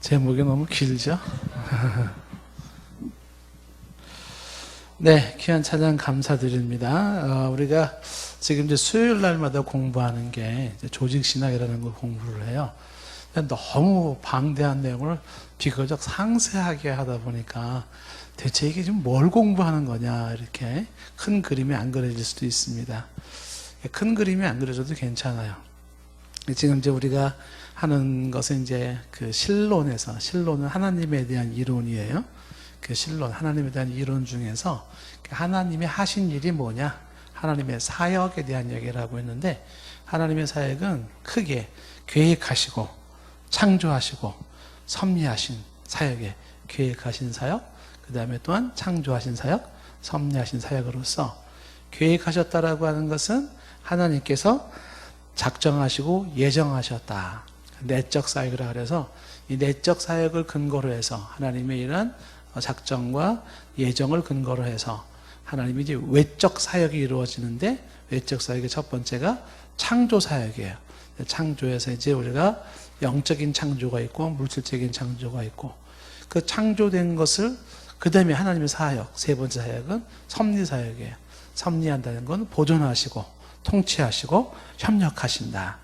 제목이 너무 길죠? 네, 귀한 찬양 감사드립니다. 우리가 지금 이제 수요일 날마다 공부하는 게 이제 조직신학이라는 걸 공부를 해요. 너무 방대한 내용을 비교적 상세하게 하다 보니까 대체 이게 지금 뭘 공부하는 거냐, 이렇게 큰 그림이 안 그려질 수도 있습니다. 큰 그림이 안 그려져도 괜찮아요. 지금 이제 우리가 하는 것은 이제 그 신론은 하나님에 대한 이론이에요. 그 신론, 하나님에 대한 이론 중에서 하나님이 하신 일이 뭐냐, 하나님의 사역에 대한 얘기를 하고 있는데, 하나님의 사역은 크게 계획하시고 창조하시고 섭리하신 사역에, 계획하신 사역, 그 다음에 또한 창조하신 사역, 섭리하신 사역으로서, 계획하셨다라고 하는 것은 하나님께서 작정하시고 예정하셨다. 내적 사역이라 그래서 이 내적 사역을 근거로 해서, 하나님의 이런 작정과 예정을 근거로 해서 하나님이 이제 외적 사역이 이루어지는데, 외적 사역의 첫 번째가 창조 사역이에요. 창조에서 이제 우리가 영적인 창조가 있고 물질적인 창조가 있고, 그 창조된 것을 그 다음에 하나님의 사역, 세 번째 사역은 섭리 사역이에요. 섭리한다는 건 보존하시고 통치하시고 협력하신다.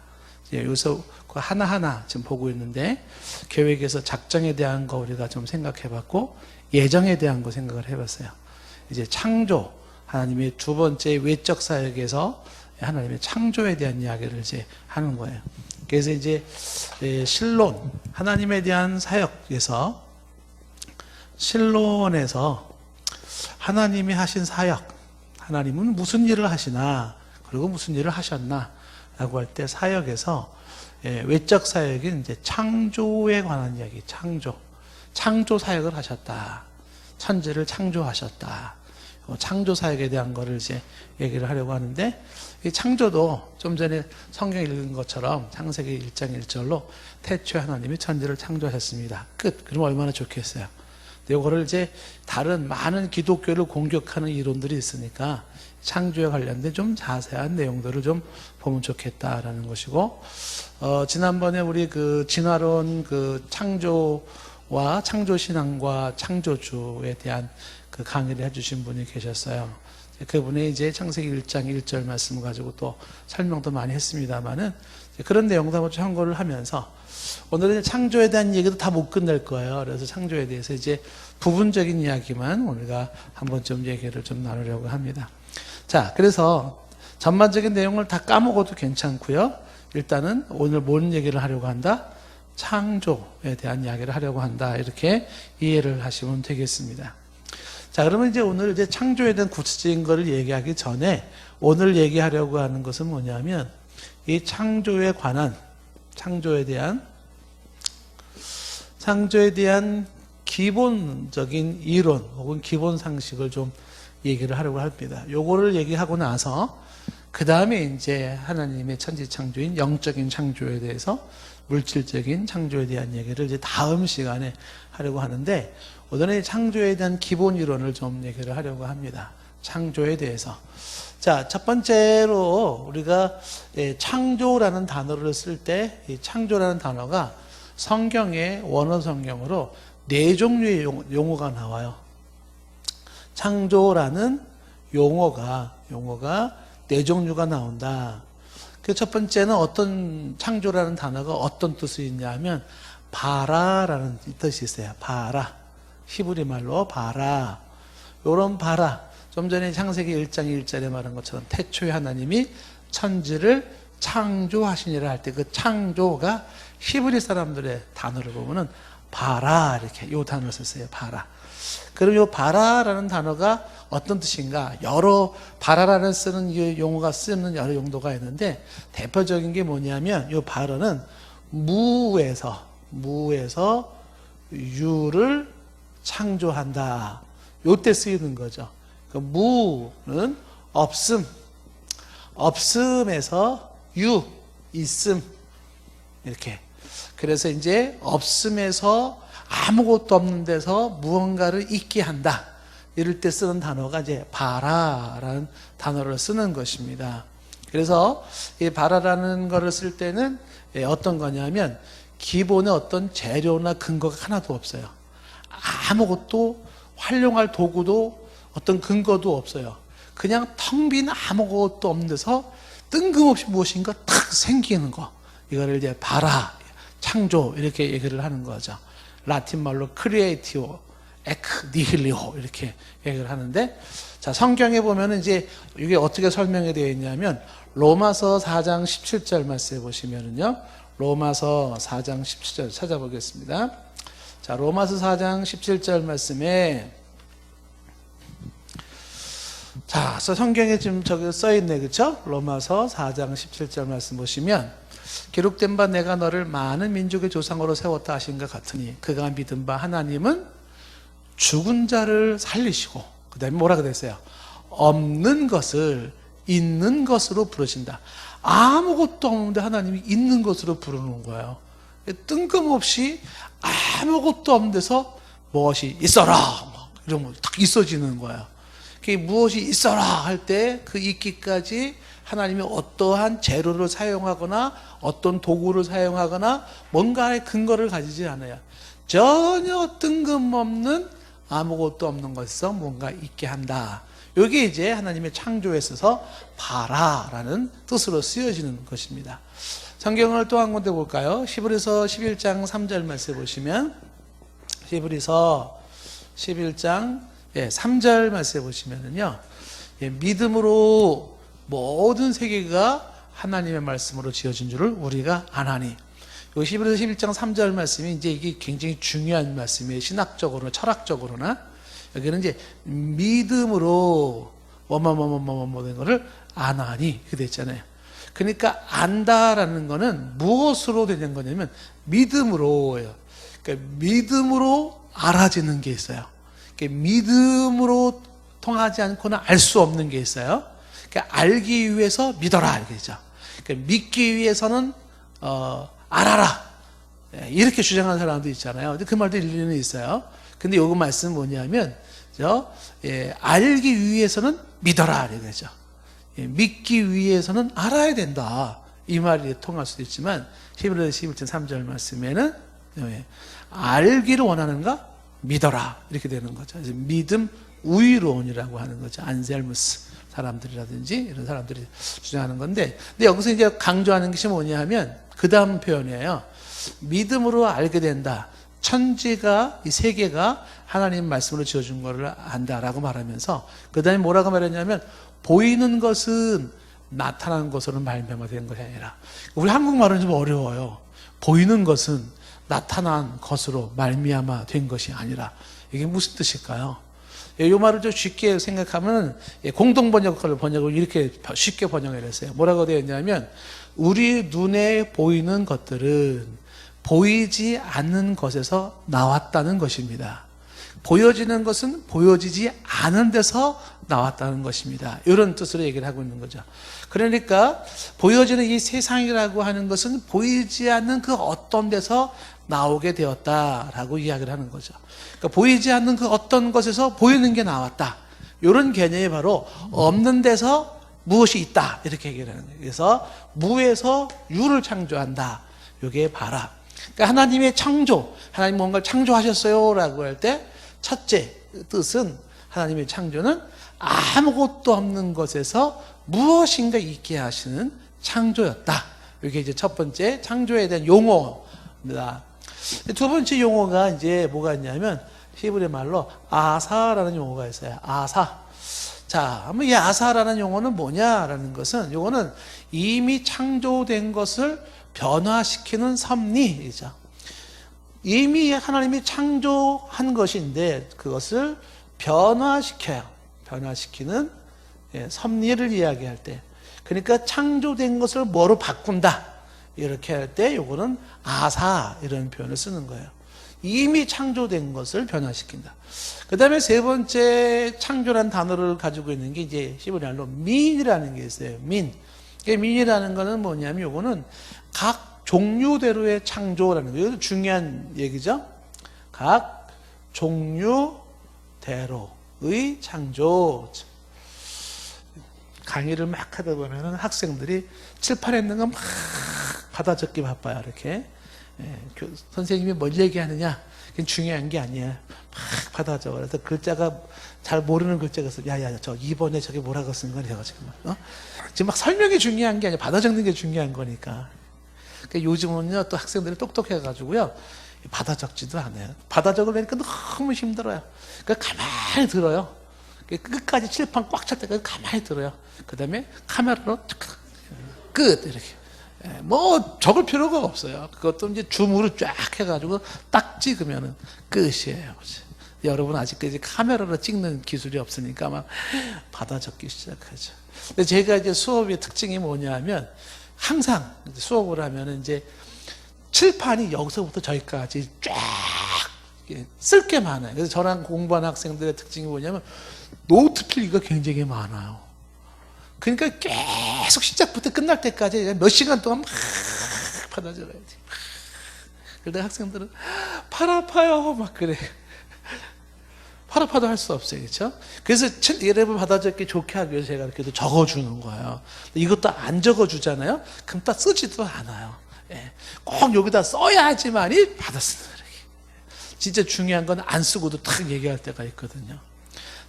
여기서 하나하나 지금 보고 있는데, 계획에서 작정에 대한 거 우리가 좀 생각해 봤고, 예정에 대한 거 생각을 해 봤어요. 이제 창조, 하나님의 두 번째 외적 사역에서 하나님의 창조에 대한 이야기를 이제 하는 거예요. 그래서 이제 신론, 하나님에 대한 사역에서, 신론에서 하나님이 하신 사역, 하나님은 무슨 일을 하시나, 그리고 무슨 일을 하셨나 라고 할 때, 사역에서 외적 사역은 이제 창조에 관한 이야기, 창조 사역을 하셨다. 천지를 창조하셨다. 창조 사역에 대한 거를 이제 얘기를 하려고 하는데, 이 창조도 좀 전에 성경 읽은 것처럼 창세기 1장 1절로 태초에 하나님이 천지를 창조하셨습니다. 끝. 그러면 얼마나 좋겠어요. 근데 이거를 이제 다른 많은 기독교를 공격하는 이론들이 있으니까 창조에 관련된 좀 자세한 내용들을 좀 보면 좋겠다라는 것이고, 지난번에 우리 그 진화론 그 창조와 창조신앙과 창조주에 대한 그 강의를 해주신 분이 계셨어요. 그분이 이제 창세기 1장 1절 말씀 가지고 또 설명도 많이 했습니다만은, 그런 내용도 한번 참고를 하면서, 오늘은 창조에 대한 얘기도 다 못 끝낼 거예요. 그래서 창조에 대해서 이제 부분적인 이야기만 우리가 한번 좀 얘기를 좀 나누려고 합니다. 자, 그래서 전반적인 내용을 다 까먹어도 괜찮고요. 일단은 오늘 뭔 얘기를 하려고 한다? 창조에 대한 이야기를 하려고 한다. 이렇게 이해를 하시면 되겠습니다. 자, 그러면 이제 오늘 이제 창조에 대한 구체적인 거를 얘기하기 전에, 오늘 얘기하려고 하는 것은 뭐냐면, 이 창조에 관한, 창조에 대한 기본적인 이론 혹은 기본 상식을 좀 얘기를 하려고 합니다. 요거를 얘기하고 나서 그 다음에 이제 하나님의 천지 창조인 영적인 창조에 대해서, 물질적인 창조에 대한 얘기를 이제 다음 시간에 하려고 하는데, 오늘은 창조에 대한 기본 이론을 좀 얘기를 하려고 합니다. 창조에 대해서. 자, 첫 번째로 우리가 창조라는 단어를 쓸 때, 이 창조라는 단어가 성경의 원어 성경으로 4종류의 용어가 나와요. 창조라는 용어가 4종류가 나온다. 그 첫 번째는 어떤, 창조라는 단어가 어떤 뜻이 있냐면 바라라는 뜻이 있어요. 바라. 히브리 말로 바라. 요런 바라. 좀 전에 창세기 1장 1절에 말한 것처럼 태초에 하나님이 천지를 창조하시니라 할 때, 그 창조가 히브리 사람들의 단어를 보면은 바라, 이렇게 요 단어를 썼어요. 바라. 그럼 요 바라라는 단어가 어떤 뜻인가? 바라라는 쓰는 이 용어가 쓰는 여러 용도가 있는데, 대표적인 게 뭐냐면, 요 바라는 무에서 유를 창조한다. 요때 쓰이는 거죠. 그 무는 없음에서 유, 있음, 이렇게. 그래서 이제 없음에서, 아무것도 없는 데서 무언가를 있게 한다. 이럴 때 쓰는 단어가 이제 바라라는 단어를 쓰는 것입니다. 그래서 이 바라라는 거를 쓸 때는 어떤 거냐면, 기본의 어떤 재료나 근거가 하나도 없어요. 아무것도 활용할 도구도 어떤 근거도 없어요. 그냥 텅 빈 아무것도 없는 데서 뜬금없이 무엇인가 탁 생기는 거. 이거를 이제 바라, 창조 이렇게 얘기를 하는 거죠. 라틴 말로 크리에이티오, 에크 니힐리오 이렇게 얘기를 하는데, 자, 성경에 보면은 이제 이게 어떻게 설명이 되어 있냐면 로마서 4장 17절 말씀해 보시면은요. 로마서 4장 17절 찾아보겠습니다. 자, 로마서 4장 17절 말씀에, 자, 성경에 지금 저기 써 있네, 그렇죠? 로마서 4장 17절 말씀 보시면, 기록된 바 내가 너를 많은 민족의 조상으로 세웠다 하신 것 같으니 그가 믿은 바 하나님은 죽은 자를 살리시고, 그 다음에 뭐라 그랬어요? 없는 것을 있는 것으로 부르신다. 아무것도 없는데 하나님이 있는 것으로 부르는 거예요. 뜬금없이 아무것도 없는 데서 무엇이 있어라 이런 거 딱 있어지는 거예요. 무엇이 있어라 할 때 그 있기까지 하나님이 어떠한 재료를 사용하거나 어떤 도구를 사용하거나 뭔가의 근거를 가지지 않아요. 전혀 뜬금없는 아무것도 없는 것에서 뭔가 있게 한다. 이게 이제 하나님의 창조에 있어서 바라라는 뜻으로 쓰여지는 것입니다. 성경을 또 한 군데 볼까요? 히브리서 11장 3절 말씀 보시면, 히브리서 11장 3절 말씀 보시면은요, 믿음으로 모든 세계가 하나님의 말씀으로 지어진 줄을 우리가 아나니. 히브리서 11장 3절 말씀이 이제 이게 굉장히 중요한 말씀이에요. 신학적으로나 철학적으로나. 여기는 이제 믿음으로 뭐뭐뭐뭐뭐뭐된 거를 아나니 이렇게 됐잖아요. 그러니까 안다라는 거는 무엇으로 되는 거냐면 믿음으로예요. 그러니까 믿음으로 알아지는 게 있어요. 그러니까 믿음으로 통하지 않고는 알 수 없는 게 있어요. 그러니까 알기 위해서 믿어라 이거죠. 그러니까 믿기 위해서는 알아라 이렇게 주장하는 사람도 있잖아요. 근데 그 말도 일리는 있어요. 근데 요거 말씀은 뭐냐면 알기 위해서는 믿어라 이거죠. 믿기 위해서는 알아야 된다. 이 말이 통할 수도 있지만 히브리서 11장 3절 말씀에는 알기를 원하는가? 믿어라 이렇게 되는 거죠. 믿음 우위론이라고 하는 거죠. 안셀무스 사람들이라든지 이런 사람들이 주장하는 건데, 근데 여기서 이제 강조하는 것이 뭐냐 하면 그 다음 표현이에요. 믿음으로 알게 된다. 천지가, 이 세계가 하나님 말씀으로 지어준 것을 안다라고 말하면서 그 다음에 뭐라고 말했냐면 보이는 것은 나타나는 것으로 말미암아된 것이 아니라, 우리 한국말은 좀 어려워요. 보이는 것은 나타난 것으로 말미암아 된 것이 아니라, 이게 무슨 뜻일까요? 이 말을 좀 쉽게 생각하면 공동번역을 이렇게 쉽게 번역을 했어요. 뭐라고 되어 있냐면 우리 눈에 보이는 것들은 보이지 않는 것에서 나왔다는 것입니다. 보여지는 것은 보여지지 않은 데서 나왔다는 것입니다. 이런 뜻으로 얘기를 하고 있는 거죠. 그러니까 보여지는 이 세상이라고 하는 것은 보이지 않는 그 어떤 데서 나오게 되었다라고 이야기를 하는 거죠. 그러니까 보이지 않는 그 어떤 것에서 보이는 게 나왔다. 이런 개념이 바로 없는 데서 무엇이 있다 이렇게 얘기를 하는 거예요. 그래서 무에서 유를 창조한다. 이게 바라. 그러니까 하나님의 창조, 하나님 뭔가를 창조하셨어요라고 할 때 첫째 뜻은 하나님의 창조는 아무것도 없는 것에서 무엇인가 있게 하시는 창조였다. 이게 이제 첫 번째 창조에 대한 용어입니다. 두 번째 용어가 이제 뭐가 있냐면 히브리 말로 아사라는 용어가 있어요. 아사. 자, 이 아사라는 용어는 뭐냐라는 것은, 요거는 이미 창조된 것을 변화시키는 섭리이죠. 이미 하나님이 창조한 것인데 그것을 변화시켜요. 변화시키는 섭리를 이야기할 때, 그러니까 창조된 것을 뭐로 바꾼다 이렇게 할 때 요거는 아사 이런 표현을 쓰는 거예요. 이미 창조된 것을 변화시킨다. 그 다음에 세 번째 창조라는 단어를 가지고 있는 게 이제 히브리어로 민이라는 게 있어요. 민. 민이라는 거는 뭐냐면 요거는 각 종류대로의 창조라는 거예요. 이거 중요한 얘기죠. 각 종류대로의 창조. 강의를 막 하다 보면 학생들이 칠판에 있는 거 막 받아 적기 바빠요. 이렇게. 선생님이 뭘 얘기하느냐 그게 중요한 게 아니에요. 막 받아 적어. 그래서 글자가 잘 모르는 글자가 있어. 야야 저 2번에 저게 뭐라고 쓴 거냐 지금. 지금 막 설명이 중요한 게 아니라 받아 적는 게 중요한 거니까. 그러니까 요즘은요 또 학생들이 똑똑해가지고요 받아 적지도 않아요. 받아 적으려니까 너무 힘들어요. 그러니까 가만히 들어요. 끝까지 칠판 꽉 찰 때까지 가만히 들어요. 그 다음에 카메라로 끝 이렇게. 뭐 적을 필요가 없어요. 그것도 이제 줌으로 쫙 해가지고 딱 찍으면은 끝이에요. 여러분 아직까지 카메라로 찍는 기술이 없으니까 막 받아 적기 시작하죠. 근데 제가 이제 수업의 특징이 뭐냐면 항상 수업을 하면은 이제 칠판이 여기서부터 저기까지 쫙 쓸 게 많아요. 그래서 저랑 공부하는 학생들의 특징이 뭐냐면 노트 필기가 굉장히 많아요. 그러니까 계속 시작부터 끝날 때까지 몇 시간 동안 막 받아 적어야 돼. 그러다 학생들은 팔 아파요 막 그래. 팔 아파도 할 수 없어요. 그렇죠? 그래서 여러분 받아 적기 좋게 하기 위해서 제가 이렇게 적어주는 거예요. 이것도 안 적어주잖아요. 그럼 딱 쓰지도 않아요. 꼭 여기다 써야지만이 받아 쓰는 거예요. 진짜 중요한 건 안 쓰고도 탁 얘기할 때가 있거든요.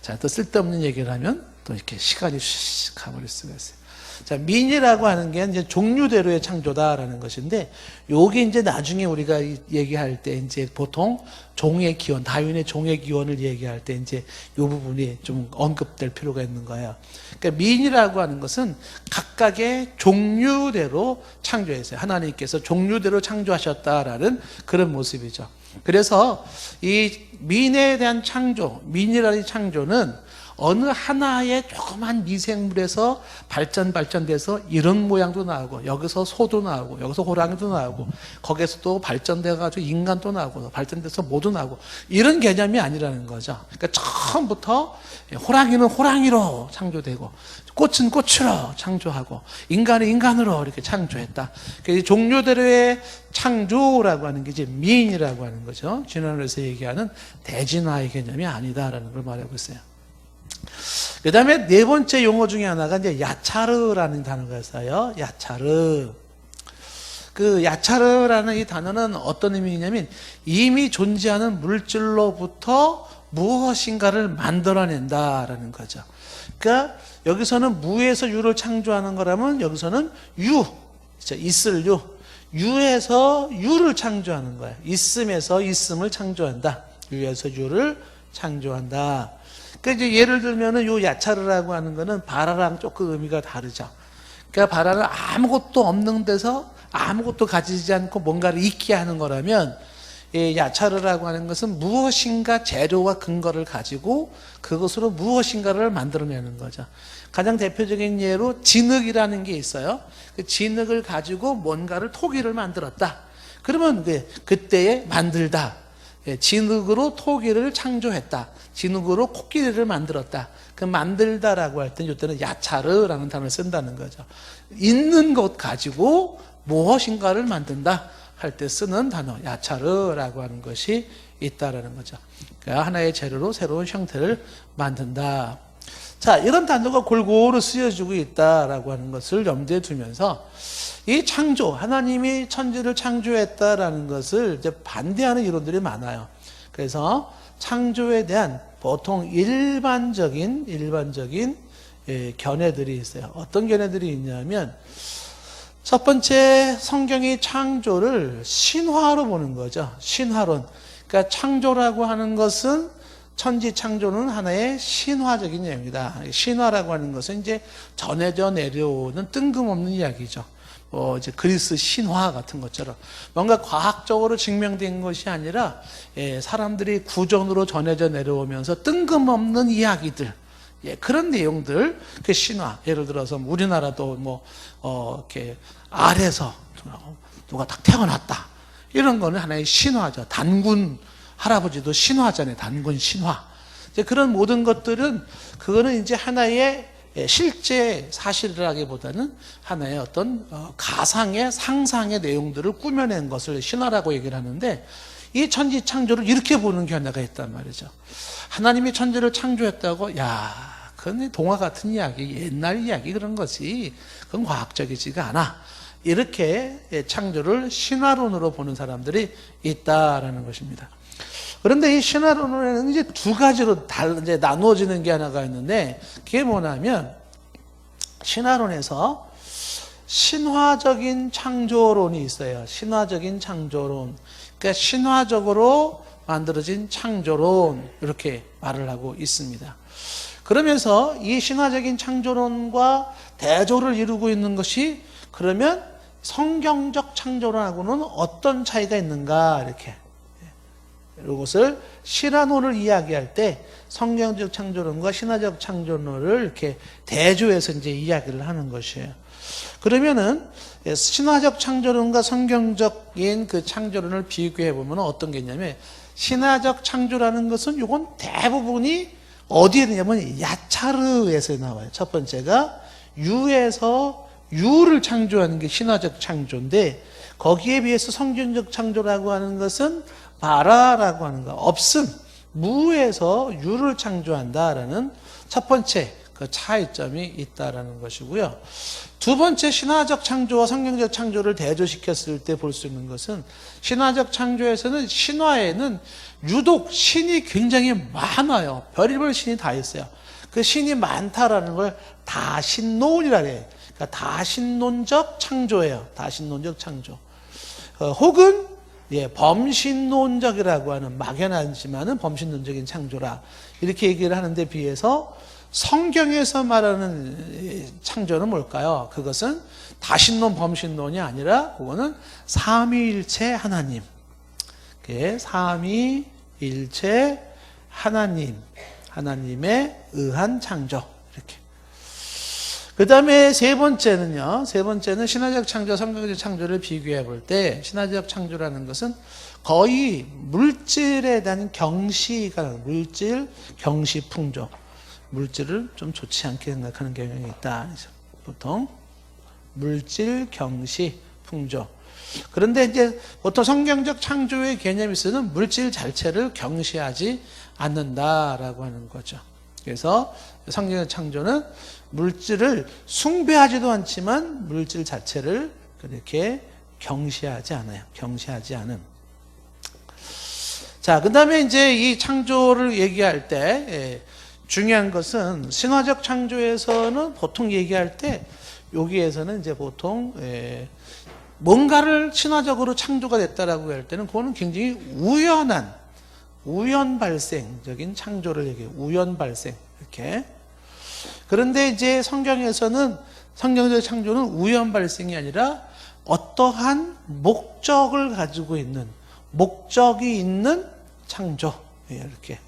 자, 또 쓸데없는 얘기를 하면 또 이렇게 시간이 슉 가버릴 수가 있어요. 자, 민이라고 하는 게 이제 종류대로의 창조다라는 것인데, 요게 이제 나중에 우리가 얘기할 때 이제 보통 종의 기원, 다윈의 종의 기원을 얘기할 때 이제 요 부분이 좀 언급될 필요가 있는 거예요. 그러니까 민이라고 하는 것은 각각의 종류대로 창조했어요. 하나님께서 종류대로 창조하셨다라는 그런 모습이죠. 그래서 이 민에 대한 창조, 민이라는 창조는 어느 하나의 조그만 미생물에서 발전돼서 이런 모양도 나오고, 여기서 소도 나오고, 여기서 호랑이도 나오고, 거기에서 또 발전돼가지고 인간도 나오고, 발전돼서 모도 나오고, 이런 개념이 아니라는 거죠. 그러니까 처음부터 호랑이는 호랑이로 창조되고, 꽃은 꽃으로 창조하고, 인간은 인간으로 이렇게 창조했다. 그래서 종류대로의 창조라고 하는 게 이제 미인이라고 하는 거죠. 진화론에서 얘기하는 대진화의 개념이 아니다라는 걸 말하고 있어요. 그 다음에 네 번째 용어 중에 하나가 이제 야차르라는 단어가 있어요. 야차르. 그 야차르라는 이 단어는 어떤 의미냐면 이미 존재하는 물질로부터 무엇인가를 만들어낸다라는 거죠. 그러니까 여기서는 무에서 유를 창조하는 거라면 여기서는 유, 있을 유, 유에서 유를 창조하는 거예요. 있음에서 있음을 창조한다. 유에서 유를 창조한다. 그러니까 이제 예를 들면은 요 야차르라고 하는 거는 바라랑 조금 의미가 다르죠. 그러니까 바라는 아무것도 없는 데서 아무것도 가지지 않고 뭔가를 있게 하는 거라면, 야차르라고 하는 것은 무엇인가 재료와 근거를 가지고 그것으로 무엇인가를 만들어내는 거죠. 가장 대표적인 예로 진흙이라는 게 있어요. 그 진흙을 가지고 뭔가를 토기를 만들었다. 그러면 그때에 만들다. 진흙으로 토기를 창조했다. 진흙으로 코끼리를 만들었다. 그 만들다라고 할 때는 이때는 야차르라는 단어를 쓴다는 거죠. 있는 것 가지고 무엇인가를 만든다 할 때 쓰는 단어 야차르라고 하는 것이 있다라는 거죠. 그러니까 하나의 재료로 새로운 형태를 만든다. 자, 이런 단어가 골고루 쓰여지고 있다라고 하는 것을 염두에 두면서 이 창조, 하나님이 천지를 창조했다라는 것을 이제 반대하는 이론들이 많아요. 그래서 창조에 대한 보통 일반적인 견해들이 있어요. 어떤 견해들이 있냐면, 첫 번째, 성경이 창조를 신화로 보는 거죠. 신화론. 그러니까 창조라고 하는 것은, 천지 창조는 하나의 신화적인 내용이다. 신화라고 하는 것은 이제 전해져 내려오는 뜬금없는 이야기죠. 이제 그리스 신화 같은 것처럼 뭔가 과학적으로 증명된 것이 아니라 사람들이 구전으로 전해져 내려오면서 뜬금없는 이야기들, 그런 내용들, 그 신화. 예를 들어서 우리나라도 이렇게 알에서 누가 딱 태어났다. 이런 거는 하나의 신화죠. 단군 할아버지도 신화잖아요. 단군 신화. 이제 그런 모든 것들은 그거는 이제 하나의 실제 사실이라기보다는 하나의 어떤 가상의 상상의 내용들을 꾸며낸 것을 신화라고 얘기를 하는데, 이 천지 창조를 이렇게 보는 견해가 있단 말이죠. 하나님이 천지를 창조했다고, 그건 동화 같은 이야기, 옛날 이야기 그런 것이, 그건 과학적이지가 않아. 이렇게 창조를 신화론으로 보는 사람들이 있다라는 것입니다. 그런데 이 신화론에는 이제 두 가지로 이제 나누어지는 게 하나가 있는데, 그게 뭐냐면 신화론에서 신화적인 창조론이 있어요. 신화적인 창조론. 그러니까 신화적으로 만들어진 창조론, 이렇게 말을 하고 있습니다. 그러면서 이 신화적인 창조론과 대조를 이루고 있는 것이, 그러면 성경적 창조론하고는 어떤 차이가 있는가, 이렇게. 이것을 신화론을 이야기할 때 성경적 창조론과 신화적 창조론을 이렇게 대조해서 이제 이야기를 하는 것이에요. 그러면은 신화적 창조론과 성경적인 그 창조론을 비교해 보면 어떤 게 있냐면, 신화적 창조라는 것은 이건 대부분이 어디에 있냐면 야차르에서 나와요. 첫 번째가 유에서 유를 창조하는 게 신화적 창조인데, 거기에 비해서 성경적 창조라고 하는 것은 바라라고 하는 거, 없음, 무에서 유를 창조한다라는 첫 번째 그 차이점이 있다라는 것이고요. 두 번째, 신화적 창조와 성경적 창조를 대조시켰을 때 볼 수 있는 것은, 신화적 창조에서는 신화에는 유독 신이 굉장히 많아요. 별의별 신이 다 있어요. 그 신이 많다라는 걸 다신론이라 해요. 그러니까 다신론적 창조예요. 다신론적 창조. 혹은 범신론적이라고 하는, 막연하지만은 범신론적인 창조라, 이렇게 얘기를 하는 데 비해서 성경에서 말하는 창조는 뭘까요? 그것은 다신론, 범신론이 아니라 그거는 삼위일체 하나님, 삼위일체 하나님, 하나님에 의한 창조, 이렇게. 그 다음에 세 번째는 신화적 창조, 성경적 창조를 비교해 볼 때, 신화적 창조라는 것은 거의 물질에 대한 경시가, 물질, 경시, 풍조. 물질을 좀 좋지 않게 생각하는 경향이 있다. 보통 물질, 경시, 풍조. 그런데 이제 보통 성경적 창조의 개념이 있어서는 물질 자체를 경시하지 않는다라고 하는 거죠. 그래서 성경적 창조는 물질을 숭배하지도 않지만 물질 자체를 그렇게 경시하지 않아요. 경시하지 않음. 자, 그 다음에 이제 이 창조를 얘기할 때 중요한 것은, 신화적 창조에서는 보통 얘기할 때, 여기에서는 이제 보통 뭔가를 신화적으로 창조가 됐다라고 할 때는 그거는 굉장히 우연 발생적인 창조를 얘기해요. 우연 발생, 이렇게. 그런데 이제 성경에서는, 성경적 창조는 우연 발생이 아니라 어떠한 목적을 가지고 있는, 목적이 있는 창조, 이렇게.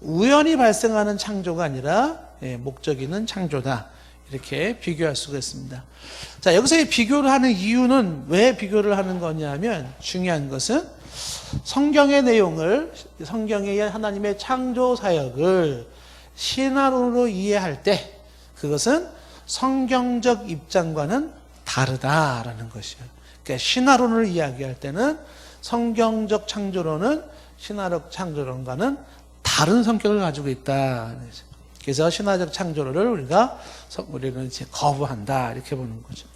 우연히 발생하는 창조가 아니라 목적 있는 창조다, 이렇게 비교할 수가 있습니다. 자, 여기서 이 비교를 하는 이유는, 왜 비교를 하는 거냐면, 중요한 것은 성경의 내용을, 성경의 하나님의 창조 사역을 신화론으로 이해할 때 그것은 성경적 입장과는 다르다라는 것이에요. 그러니까 신화론을 이야기할 때는 성경적 창조론은 신화적 창조론과는 다른 성격을 가지고 있다. 그래서 신화적 창조론을 우리는 이제 거부한다, 이렇게 보는 거죠.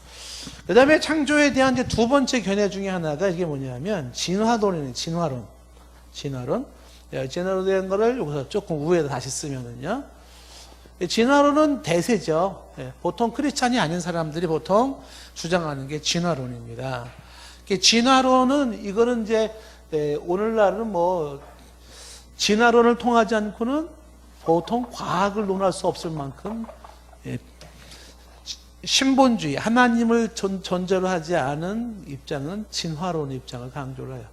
그 다음에 창조에 대한 이제 두 번째 견해 중에 하나가 이게 뭐냐면 진화론이에요. 진화론. 진화론에 대한 거를 여기서 조금 우에다 다시 쓰면은요. 진화론은 대세죠. 보통 크리스찬이 아닌 사람들이 보통 주장하는 게 진화론입니다. 진화론은, 이거는 이제 오늘날은 진화론을 통하지 않고는 보통 과학을 논할 수 없을 만큼 신본주의, 하나님을 전제로 하지 않은 입장은 진화론 입장을 강조를 해요.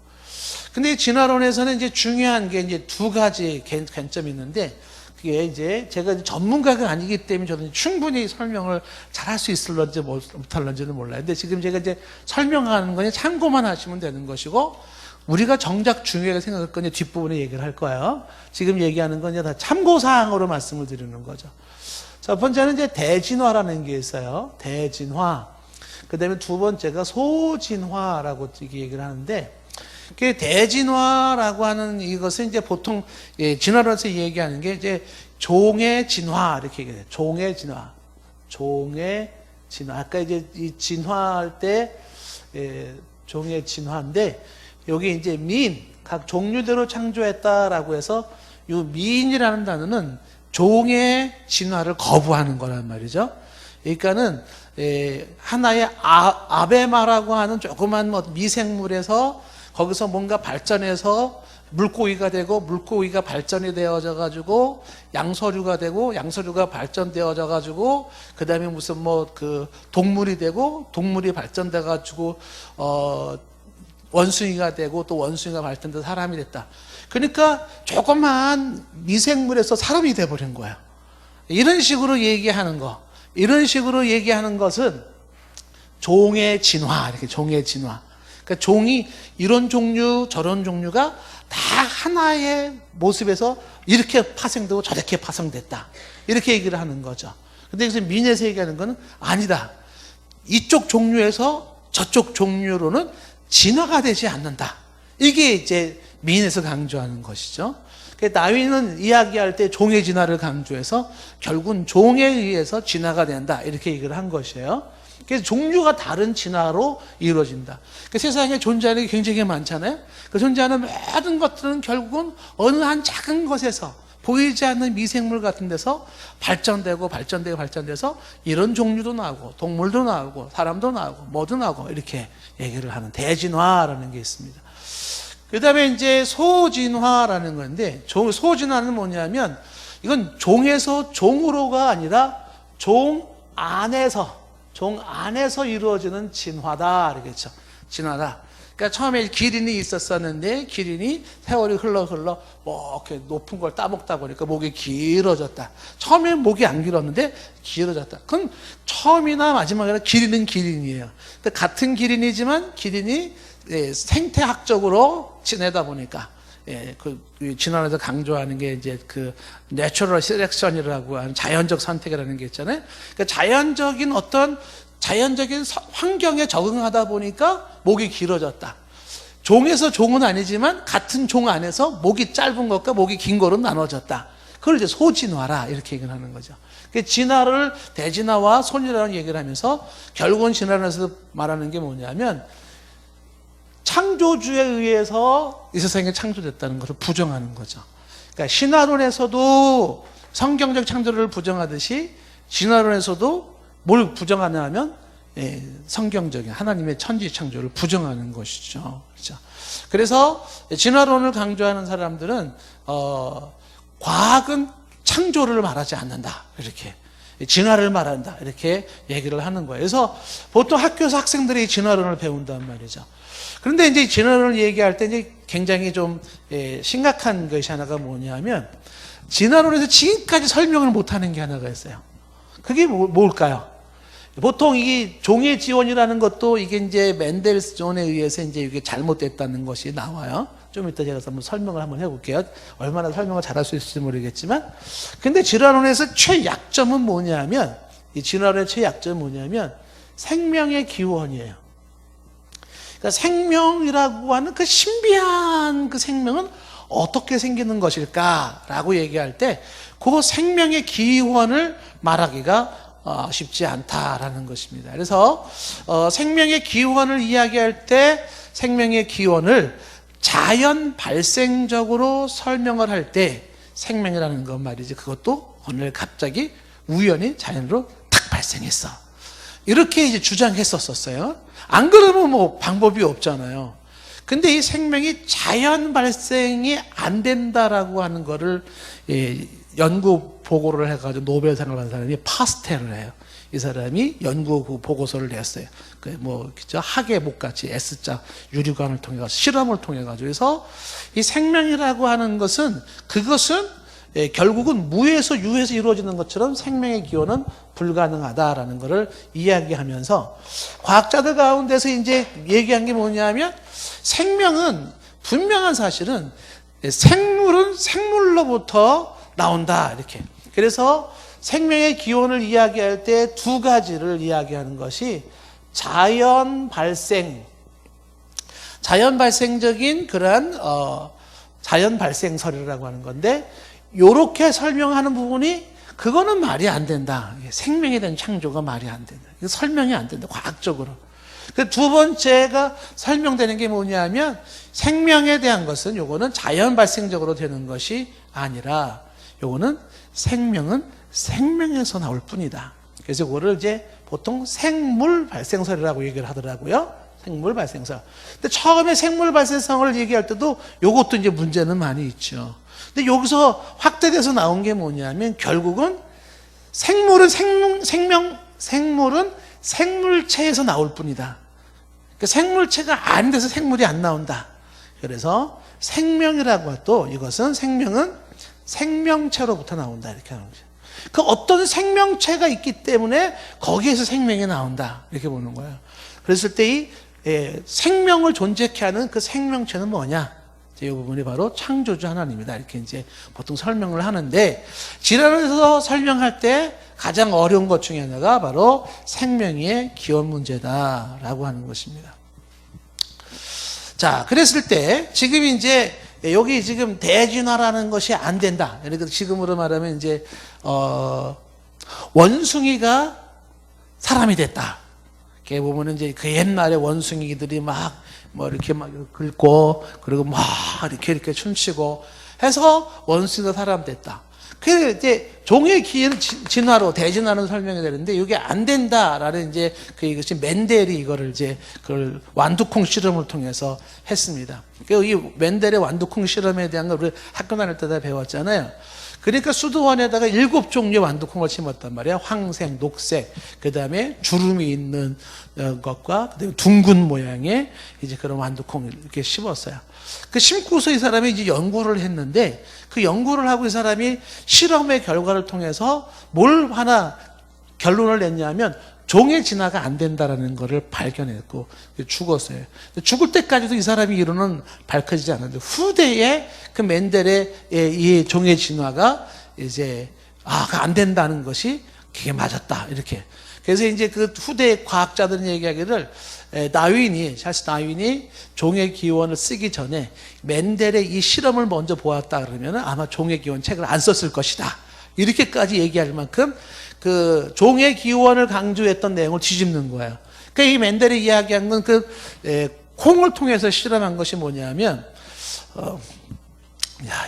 근데 이 진화론에서는 이제 중요한 게 이제 두 가지 관점이 있는데, 그게 이제 제가 전문가가 아니기 때문에 저는 충분히 설명을 잘할 수 있을런지 못할런지는 몰라요. 근데 지금 제가 이제 설명하는 거는 참고만 하시면 되는 것이고, 우리가 정작 중요하게 생각할 건 뒷부분에 얘기를 할 거예요. 지금 얘기하는 건 다 참고사항으로 말씀을 드리는 거죠. 첫 번째는 이제 대진화라는 게 있어요. 대진화. 그 다음에 두 번째가 소진화라고 얘기를 하는데, 그 대진화라고 하는 이것은 이제 보통 진화론에서 얘기하는 게 이제 종의 진화, 이렇게 얘기해요. 종의 진화. 종의 진화. 아까 이제 이 진화할 때 종의 진화인데 여기 이제 미인, 각 종류대로 창조했다라고 해서 이 미인이라는 단어는 종의 진화를 거부하는 거란 말이죠. 그러니까는 하나의 아베마라고 하는 조그만 미생물에서 거기서 뭔가 발전해서 물고기가 되고 물고기가 발전이 되어져 가지고 양서류가 되고 양서류가 발전되어져 가지고 그다음에 무슨 그 동물이 되고 동물이 발전돼 가지고 원숭이가 되고 또 원숭이가 발전돼서 사람이 됐다. 그러니까 조그만 미생물에서 사람이 돼 버린 거야. 이런 식으로 얘기하는 거. 이런 식으로 얘기하는 것은 종의 진화, 이렇게 종의 진화. 그러니까 종이 이런 종류, 저런 종류가 다 하나의 모습에서 이렇게 파생되고 저렇게 파생됐다. 이렇게 얘기를 하는 거죠. 근데 여기서 민에서 얘기하는 거는 아니다. 이쪽 종류에서 저쪽 종류로는 진화가 되지 않는다. 이게 이제 민에서 강조하는 것이죠. 다윈은 이야기할 때 종의 진화를 강조해서 결국은 종에 의해서 진화가 된다. 이렇게 얘기를 한 것이에요. 그래서 종류가 다른 진화로 이루어진다. 세상에 존재하는 게 굉장히 많잖아요. 그 존재하는 모든 것들은 결국은 어느 한 작은 것에서 보이지 않는 미생물 같은 데서 발전돼서 이런 종류도 나오고 동물도 나오고 사람도 나오고 뭐도 나오고 이렇게 얘기를 하는 대진화라는 게 있습니다. 그 다음에 이제 소진화라는 건데, 소진화는 뭐냐면, 이건 종에서 종으로가 아니라 종 안에서 이루어지는 진화다. 그러겠죠. 진화다. 그러니까 처음에 기린이 있었었는데, 기린이 세월이 흘러, 이렇게 높은 걸 따먹다 보니까 목이 길어졌다. 처음엔 목이 안 길었는데, 길어졌다. 그건 처음이나 마지막이나 기린은 기린이에요. 같은 기린이지만, 기린이 생태학적으로 지내다 보니까 그 진화에서 강조하는 게 이제 그 내추럴 셀렉션이라고 하는 자연적 선택이라는 게 있잖아요. 그러니까 자연적인 환경에 적응하다 보니까 목이 길어졌다. 종에서 종은 아니지만 같은 종 안에서 목이 짧은 것과 목이 긴 거로 나눠졌다. 그걸 이제 소진화라 이렇게 얘기를 하는 거죠. 진화를 대진화와 소진화라는 얘기를 하면서 결국은 진화론에서 말하는 게 뭐냐면 창조주에 의해서 이 세상이 창조됐다는 것을 부정하는 거죠. 그러니까 신화론에서도 성경적 창조를 부정하듯이 진화론에서도 뭘 부정하냐 하면 성경적인 하나님의 천지 창조를 부정하는 것이죠. 그렇죠? 그래서 진화론을 강조하는 사람들은 과학은 창조를 말하지 않는다. 이렇게 진화를 말한다. 이렇게 얘기를 하는 거예요. 그래서 보통 학교에서 학생들이 진화론을 배운단 말이죠. 그런데 이제 진화론을 얘기할 때 이제 굉장히 좀 심각한 것이 하나가 뭐냐면 진화론에서 지금까지 설명을 못하는 게 하나가 있어요. 그게 뭘까요? 보통 이 종의 지원이라는 것도 이게 이제 맨델스존에 의해서 이제 이게 잘못됐다는 것이 나와요. 좀 이따 제가 한번 설명을 한번 해볼게요. 얼마나 설명을 잘할 수 있을지 모르겠지만, 근데 진화론에서 최약점은 뭐냐면 이 진화론의 최약점은 뭐냐면 생명의 기원이에요. 그러니까 생명이라고 하는 그 신비한 그 생명은 어떻게 생기는 것일까라고 얘기할 때 그 생명의 기원을 말하기가 쉽지 않다라는 것입니다. 그래서 생명의 기원을 이야기할 때 생명의 기원을 자연 발생적으로 설명을 할 때 생명이라는 것 말이지 그것도 오늘 갑자기 우연히 자연으로 탁 발생했어. 이렇게 이제 주장했었어요. 안 그러면 뭐 방법이 없잖아요. 근데 이 생명이 자연 발생이 안 된다라고 하는 거를 연구 보고를 해가지고 노벨상을 받은 사람이 파스텔을 해요. 이 사람이 연구 보고서를 냈어요. 그죠? 학의 목같이 S자 유리관을 통해 가지고 실험을 통해 가지고 그래서 이 생명이라고 하는 것은 그것은 결국은 무에서 유에서 이루어지는 것처럼 생명의 기원은 불가능하다라는 것을 이야기하면서 과학자들 가운데서 이제 얘기한 게 뭐냐면 생명은 분명한 사실은 생물은 생물로부터 나온다 이렇게. 그래서 생명의 기원을 이야기할 때 두 가지를 이야기하는 것이 자연 발생적인 그러한 자연 발생설이라고 하는 건데 요렇게 설명하는 부분이 그거는 말이 안 된다. 생명에 대한 창조가 말이 안 된다. 이거 설명이 안 된다. 과학적으로. 그 두 번째가 설명되는 게 뭐냐면 생명에 대한 것은 요거는 자연 발생적으로 되는 것이 아니라 요거는 생명은 생명에서 나올 뿐이다. 그래서 그거를 이제 보통 생물 발생설이라고 얘기를 하더라고요. 생물 발생설. 근데 처음에 생물 발생성을 얘기할 때도 요것도 이제 문제는 많이 있죠. 근데 여기서 확대돼서 나온 게 뭐냐면 결국은 생물은 생물은 생물체에서 나올 뿐이다. 그러니까 생물체가 안 돼서 생물이 안 나온다. 그래서 생명이라고 해도 이것은 생명은 생명체로부터 나온다. 이렇게 하는 거죠. 그 어떤 생명체가 있기 때문에 거기에서 생명이 나온다. 이렇게 보는 거예요. 그랬을 때 이 생명을 존재케 하는 그 생명체는 뭐냐? 이 부분이 바로 창조주 하나님이다. 이렇게 이제 보통 설명을 하는데, 지랄에서 설명할 때 가장 어려운 것 중에 하나가 바로 생명의 기원 문제다라고 하는 것입니다. 자, 그랬을 때 지금 이제 여기 지금 대진화라는 것이 안 된다. 그러니까 지금으로 말하면 이제 원숭이가 사람이 됐다. 이렇게 보면은 이제 그 옛날에 원숭이들이 막 뭐 이렇게 막 긁고 그리고 막 이렇게 춤추고 해서 원숭이가 사람 됐다. 그래서 이제 종의 진화로 대진화는 설명이 되는데 이게 안 된다라는 이제 이것이 멘델이 이거를 이제 그걸 완두콩 실험을 통해서 했습니다. 이 멘델의 완두콩 실험에 대한 걸 우리 학교 다닐 때 다 배웠잖아요. 그러니까 수도원에다가 7종류의 완두콩을 심었단 말이에요. 황색, 녹색, 그 다음에 주름이 있는 것과 그다음에 둥근 모양의 이제 그런 완두콩을 이렇게 심었어요. 그 심고서 이 사람이 이제 연구를 했는데 그 연구를 하고 이 사람이 실험의 결과를 통해서 뭘 하나 결론을 냈냐면 종의 진화가 안 된다라는 것을 발견했고 죽었어요. 죽을 때까지도 이 사람이 이론은 밝혀지지 않았는데 후대에 그 멘델의 이 종의 진화가 이제 안 된다는 것이 그게 맞았다 이렇게. 그래서 이제 그 후대 과학자들은 얘기하기를 찰스 다윈이 종의 기원을 쓰기 전에 멘델의 이 실험을 먼저 보았다 그러면 아마 종의 기원 책을 안 썼을 것이다. 이렇게까지 얘기할 만큼 그 종의 기원을 강조했던 내용을 뒤집는 거예요. 그러니까 이 멘델이 이야기한 건 콩을 통해서 실험한 것이 뭐냐면,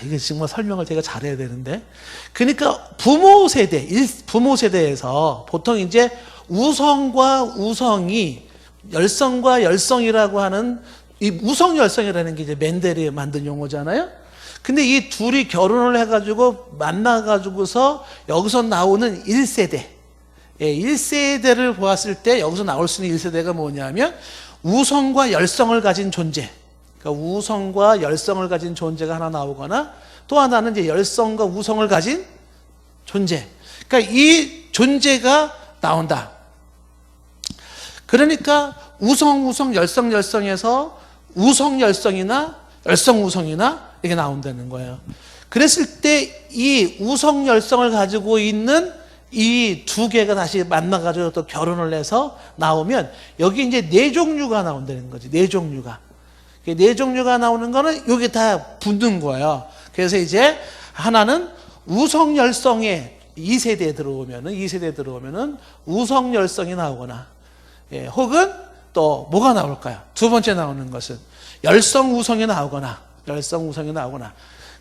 이게 정말 설명을 제가 잘해야 되는데, 그러니까 부모 세대에서 보통 이제 우성과 우성이 열성과 열성이라고 하는 이 우성열성이라는 게 이제 멘델이 만든 용어잖아요. 근데 이 둘이 결혼을 해가지고 만나가지고서 여기서 나오는 1세대. 1세대를 보았을 때 여기서 나올 수 있는 1세대가 뭐냐면 우성과 열성을 가진 존재. 그러니까 우성과 열성을 가진 존재가 하나 나오거나 또 하나는 이제 열성과 우성을 가진 존재. 그러니까 이 존재가 나온다. 그러니까 우성, 열성에서 우성열성이나 열성우성이나 이게 나온다는 거예요. 그랬을 때 이 우성열성을 가지고 있는 이 두 개가 다시 만나가지고 또 결혼을 해서 나오면 여기 이제 4종류가 나온다는 거지. 4종류가. 4종류가 나오는 거는 여기 다 붙는 거예요. 그래서 이제 하나는 우성열성의 2세대에 들어오면은 우성열성이 나오거나 혹은 또 뭐가 나올까요? 두 번째 나오는 것은 열성우성이 나오거나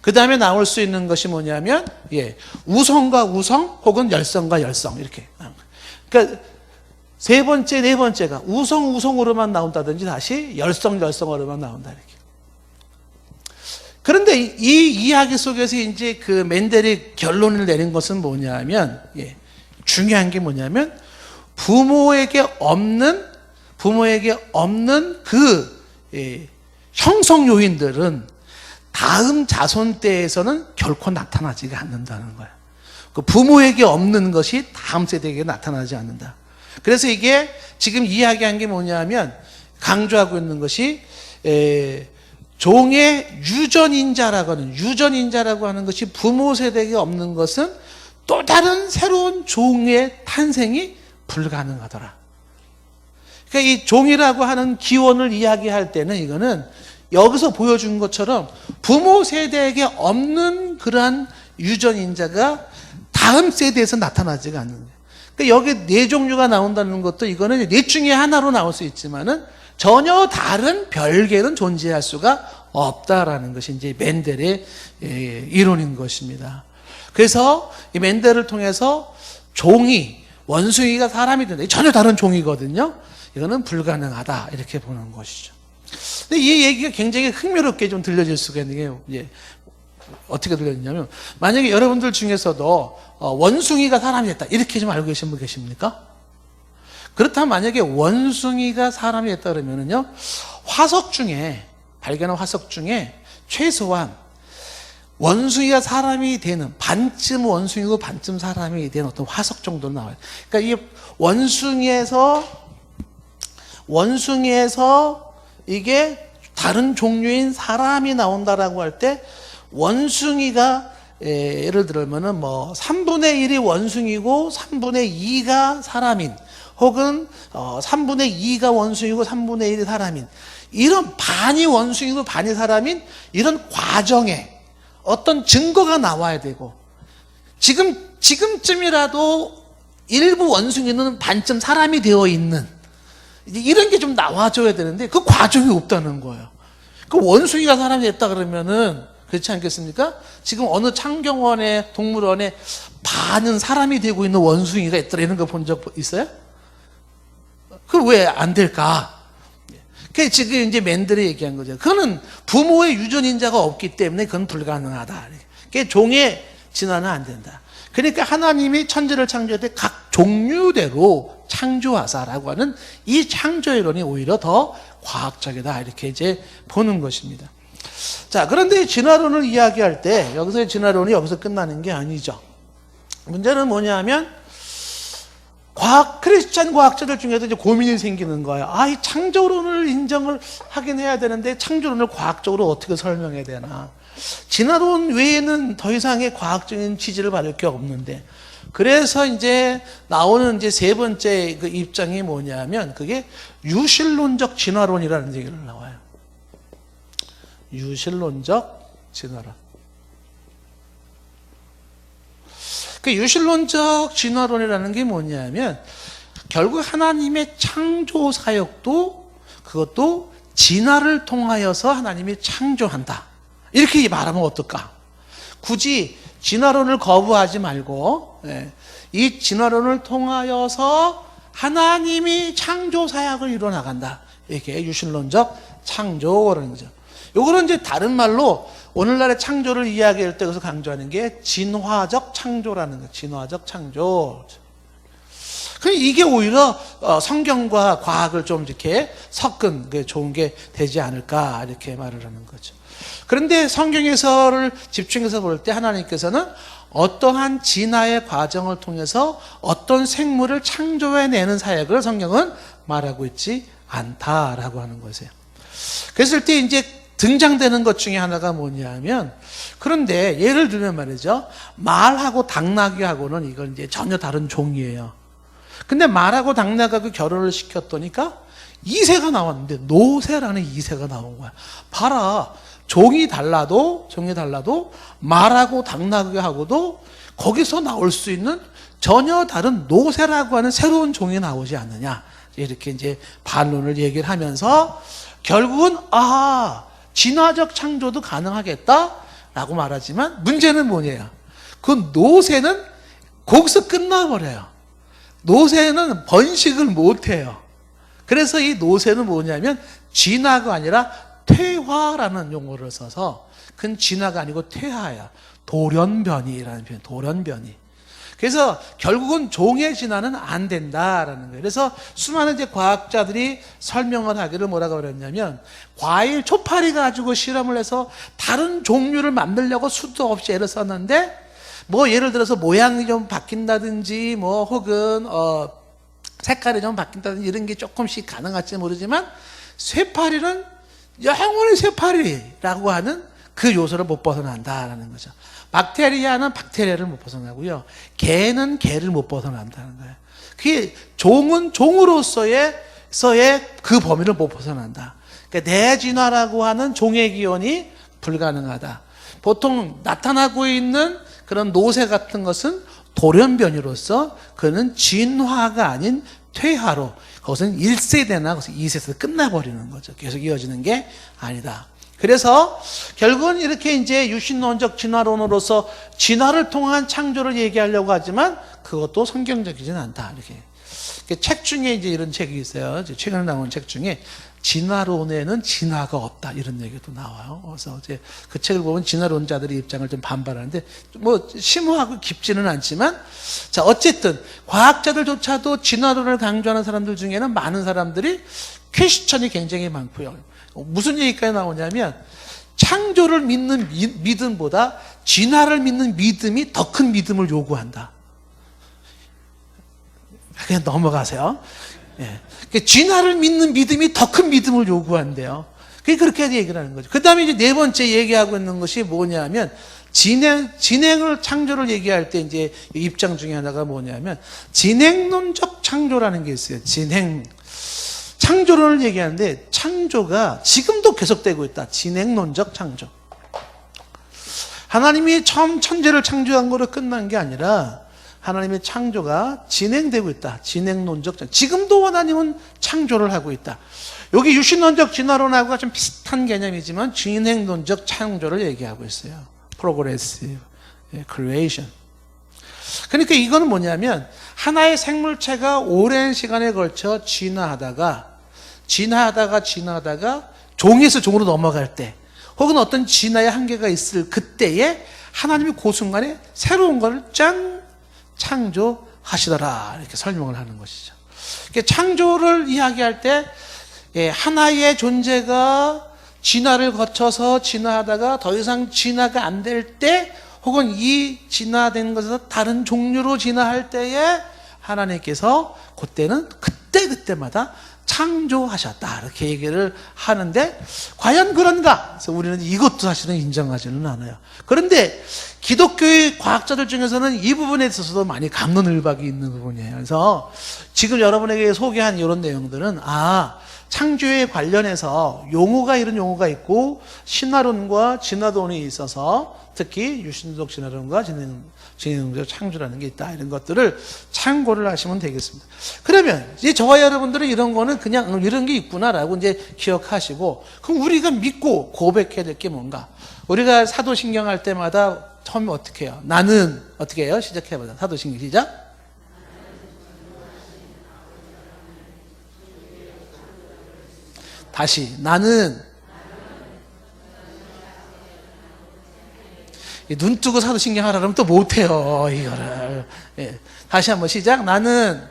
그 다음에 나올 수 있는 것이 뭐냐면 우성과 우성 혹은 열성과 열성 이렇게. 그러니까 세 번째, 네 번째가 우성으로만 나온다든지 다시 열성으로만 나온다 이렇게. 그런데 이 이야기 속에서 이제 그 멘델이 결론을 내린 것은 뭐냐면 중요한 게 뭐냐면 부모에게 없는 그 형성 요인들은 다음 자손 때에서는 결코 나타나지가 않는다는 거예요. 그 부모에게 없는 것이 다음 세대에게 나타나지 않는다. 그래서 이게 지금 이야기한 게 뭐냐면 강조하고 있는 것이 종의 유전인자라고 하는 것이 부모 세대에게 없는 것은 또 다른 새로운 종의 탄생이 불가능하더라. 그러니까 이 종이라고 하는 기원을 이야기할 때는 이거는 여기서 보여준 것처럼 부모 세대에게 없는 그러한 유전인자가 다음 세대에서 나타나지가 않는 거예요. 그러니까 여기 네 종류가 나온다는 것도 이거는 넷 중에 하나로 나올 수 있지만은 전혀 다른 별개는 존재할 수가 없다라는 것이 이제 멘델의 이론인 것입니다. 그래서 이 멘델을 통해서 종이, 원숭이가 사람이 된다. 전혀 다른 종이거든요. 이거는 불가능하다. 이렇게 보는 것이죠. 근데 이 얘기가 굉장히 흥미롭게 좀 들려질 수가 있는 게 이제 어떻게 들렸냐면, 만약에 여러분들 중에서도 원숭이가 사람이 됐다. 이렇게 좀 알고 계신 분 계십니까? 그렇다면 만약에 원숭이가 사람이 됐다 그러면은요, 화석 중에, 발견한 화석 중에 최소한 원숭이가 사람이 되는, 반쯤 원숭이고 반쯤 사람이 되는 어떤 화석 정도는 나와요. 그러니까 이 원숭이에서 이게 다른 종류인 사람이 나온다라고 할 때, 원숭이가 예를 들면은 뭐 3분의 1이 원숭이고 3분의 2가 사람인, 혹은 3분의 2가 원숭이고 3분의 1이 사람인, 이런 반이 원숭이고 반이 사람인 이런 과정에 어떤 증거가 나와야 되고, 지금쯤이라도 일부 원숭이는 반쯤 사람이 되어 있는, 이런 게 좀 나와줘야 되는데 그 과정이 없다는 거예요. 그 원숭이가 사람이 됐다 그러면은, 그렇지 않겠습니까? 지금 어느 창경원에, 동물원에 반은 사람이 되고 있는 원숭이가 있더라, 이런 거 본 적 있어요? 그 왜 안 될까? 그 지금 이제 멘델이 얘기한 거죠. 그거는 부모의 유전인자가 없기 때문에 그건 불가능하다. 그게 종의 진화는 안 된다. 그러니까 하나님이 천지를 창조할 때 각 종류대로 창조하사라고 하는 이 창조이론이 오히려 더 과학적이다. 이렇게 이제 보는 것입니다. 자, 그런데 진화론을 이야기할 때 여기서의 진화론이 여기서 끝나는 게 아니죠. 문제는 뭐냐면, 크리스찬 과학자들 중에도 이제 고민이 생기는 거예요. 이 창조론을 인정을 하긴 해야 되는데 창조론을 과학적으로 어떻게 설명해야 되나. 진화론 외에는 더 이상의 과학적인 지지를 받을 게 없는데, 그래서 이제 나오는 이제 세 번째 그 입장이 뭐냐면, 그게 유실론적 진화론이라는 얘기를 나와요. 유실론적 진화론. 그 유실론적 진화론이라는 게 뭐냐면, 결국 하나님의 창조 사역도 그것도 진화를 통하여서 하나님이 창조한다. 이렇게 말하면 어떨까? 굳이 진화론을 거부하지 말고, 이 진화론을 통하여서 하나님이 창조 사역을 이뤄나간다. 이게 유실론적 창조라는 거죠. 요거는 이제 다른 말로 오늘날의 창조를 이야기할 때 여기서 강조하는 게 진화적 창조라는 거예요. 진화적 창조. 이게 오히려 성경과 과학을 좀 이렇게 섞은 게 좋은 게 되지 않을까, 이렇게 말을 하는 거죠. 그런데 성경에서를 집중해서 볼 때 하나님께서는 어떠한 진화의 과정을 통해서 어떤 생물을 창조해내는 사역을 성경은 말하고 있지 않다라고 하는 것이에요. 그랬을 때 이제 등장되는 것 중에 하나가 뭐냐면, 그런데 예를 들면 말이죠, 말하고 당나귀하고는 이건 이제 전혀 다른 종이에요. 근데 말하고 당나귀하고 결혼을 시켰더니까 2세가 나왔는데 노새라는 2세가 나온 거야. 봐라, 종이 달라도 말하고 당나귀하고도 거기서 나올 수 있는 전혀 다른 노새라고 하는 새로운 종이 나오지 않느냐, 이렇게 이제 반론을 얘기를 하면서 결국은 진화적 창조도 가능하겠다라고 말하지만, 문제는 뭐냐요? 그 노새는 거기서 끝나버려요. 노새는 번식을 못해요. 그래서 이 노새는 뭐냐면 진화가 아니라 퇴화라는 용어를 써서, 그건 진화가 아니고 퇴화야. 돌연변이라는 표현, 돌연변이. 그래서 결국은 종의 진화는 안 된다라는 거예요. 그래서 수많은 이제 과학자들이 설명을 하기를 뭐라고 그랬냐면, 과일 초파리 가지고 실험을 해서 다른 종류를 만들려고 수도 없이 애를 썼는데, 뭐 예를 들어서 모양이 좀 바뀐다든지, 뭐 혹은 색깔이 좀 바뀐다든지 이런 게 조금씩 가능할지 모르지만, 쇠파리는 영원히 쇠파리라고 하는 그 요소를 못 벗어난다라는 거죠. 박테리아는 박테리아를 못 벗어나고요, 개는 개를 못 벗어난다는 거예요. 그게 종은 종으로서의 그 범위를 못 벗어난다. 그러니까 내진화라고 하는 종의 기원이 불가능하다. 보통 나타나고 있는 그런 노새 같은 것은 돌연변이로서 그는 진화가 아닌 퇴화로, 그것은 1세대나 2세대 끝나버리는 거죠. 계속 이어지는 게 아니다. 그래서 결국은 이렇게 이제 유신론적 진화론으로서 진화를 통한 창조를 얘기하려고 하지만 그것도 성경적이지는 않다. 이렇게. 책 중에 이제 이런 책이 있어요. 최근에 나온 책 중에 진화론에는 진화가 없다, 이런 얘기도 나와요. 그래서 이제 그 책을 보면 진화론자들의 입장을 좀 반발하는데, 뭐 심오하고 깊지는 않지만, 자, 어쨌든 과학자들조차도 진화론을 강조하는 사람들 중에는 많은 사람들이 퀘스천이 굉장히 많고요. 무슨 얘기까지 나오냐면, 창조를 믿는 믿음보다 진화를 믿는 믿음이 더 큰 믿음을 요구한다. 그냥 넘어가세요. 예. 진화를 믿는 믿음이 더 큰 믿음을 요구한대요. 그렇게 얘기를 하는 거죠. 그 다음에 이제 네 번째 얘기하고 있는 것이 뭐냐면, 진행을, 창조를 얘기할 때 이제 입장 중에 하나가 뭐냐면, 진행론적 창조라는 게 있어요. 창조론을 얘기하는데, 창조가 지금도 계속되고 있다. 진행론적 창조. 하나님이 처음 천지를 창조한 거로 끝난 게 아니라, 하나님의 창조가 진행되고 있다. 진행론적 창조. 지금도 하나님은 창조를 하고 있다. 여기 유신론적 진화론하고 좀 비슷한 개념이지만 진행론적 창조를 얘기하고 있어요. Progressive Creation. 그러니까 이거는 뭐냐면, 하나의 생물체가 오랜 시간에 걸쳐 진화하다가 종에서 종으로 넘어갈 때, 혹은 어떤 진화의 한계가 있을 그때에 하나님이 그 순간에 새로운 것을 창조하시더라, 이렇게 설명을 하는 것이죠. 창조를 이야기할 때 하나의 존재가 진화를 거쳐서 진화하다가 더 이상 진화가 안 될 때, 혹은 이 진화된 것에서 다른 종류로 진화할 때에 하나님께서 그때는 그때마다 창조하셨다, 이렇게 얘기를 하는데, 과연 그런가? 그래서 우리는 이것도 사실은 인정하지는 않아요. 그런데 기독교의 과학자들 중에서는 이 부분에 있어서도 많이 갑론을박이 있는 부분이에요. 그래서 지금 여러분에게 소개한 이런 내용들은, 창조에 관련해서 이런 용어가 있고, 신화론과 진화론이 있어서, 특히 유신론적 진화론과 진행론적 창조라는 게 있다, 이런 것들을 참고를 하시면 되겠습니다. 그러면 이제 저와 여러분들은 이런 거는 그냥 이런 게 있구나라고 이제 기억하시고, 그럼 우리가 믿고 고백해야 될 게 뭔가? 우리가 사도신경 할 때마다 처음에 어떻게 해요? 나는 어떻게 해요? 시작해보자. 사도신경 시작. 다시, 나는 눈 뜨고 사도신경 하라 그러면 또 못해요, 이거를. 예. 다시 한번 시작. 나는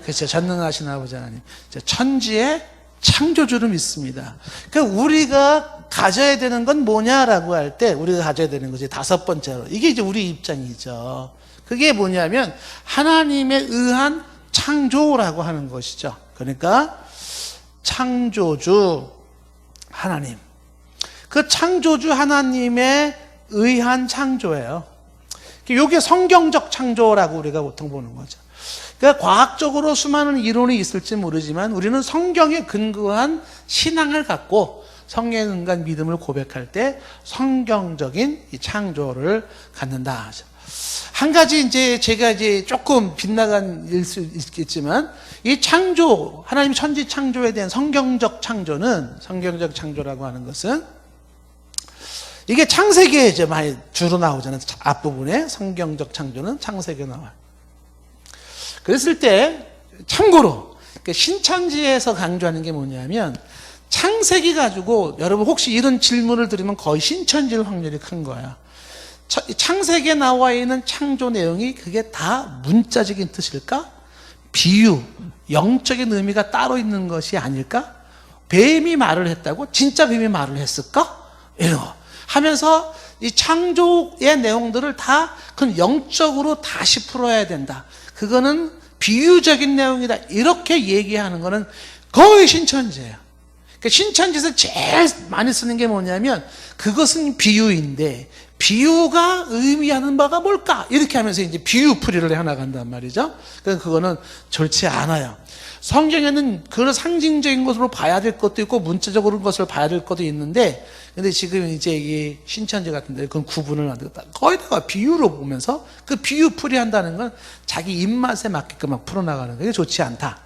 그렇죠. 전능하신 아버지 하나님, 천지의 창조주를 믿습니다. 그러니까 우리가 가져야 되는 건 뭐냐라고 할 때, 우리가 가져야 되는 것이 다섯 번째로, 이게 이제 우리 입장이죠. 그게 뭐냐면 하나님에 의한 창조라고 하는 것이죠. 그러니까 창조주 하나님, 그 창조주 하나님에 의한 창조예요. 이게 성경적 창조라고 우리가 보통 보는 거죠. 그러니까 과학적으로 수많은 이론이 있을지 모르지만 우리는 성경에 근거한 신앙을 갖고 성경에 근거한 믿음을 고백할 때 성경적인 이 창조를 갖는다. 한 가지 이제 제가 이제 조금 빗나간 일 수 있겠지만, 이 창조, 하나님 천지 창조에 대한 성경적 창조라고 하는 것은, 이게 창세기에 이제 많이 주로 나오잖아요. 앞부분에 성경적 창조는 창세기에 나와요. 그랬을 때, 참고로, 신천지에서 강조하는 게 뭐냐면, 창세기 가지고 여러분 혹시 이런 질문을 드리면 거의 신천지일 확률이 큰 거야. 창세기에 나와 있는 창조 내용이 그게 다 문자적인 뜻일까? 비유, 영적인 의미가 따로 있는 것이 아닐까? 뱀이 말을 했다고? 진짜 뱀이 말을 했을까? 이런 거 하면서 이 창조의 내용들을 다 그건 영적으로 다시 풀어야 된다. 그거는 비유적인 내용이다. 이렇게 얘기하는 거는 거의 신천지예요. 그러니까 신천지에서 제일 많이 쓰는 게 뭐냐면, 그것은 비유인데 비유가 의미하는 바가 뭘까? 이렇게 하면서 이제 비유풀이를 해나간단 말이죠. 그러니까 그거는 좋지 않아요. 성경에는 그런 상징적인 것으로 봐야 될 것도 있고 문자적으로 것을 봐야 될 것도 있는데, 근데 지금 이제 이게 신천지 같은데 그건 구분을 안 되겠다. 거기다가 비유로 보면서 그 비유 풀이한다는 건 자기 입맛에 맞게끔 막 풀어나가는 게 좋지 않다.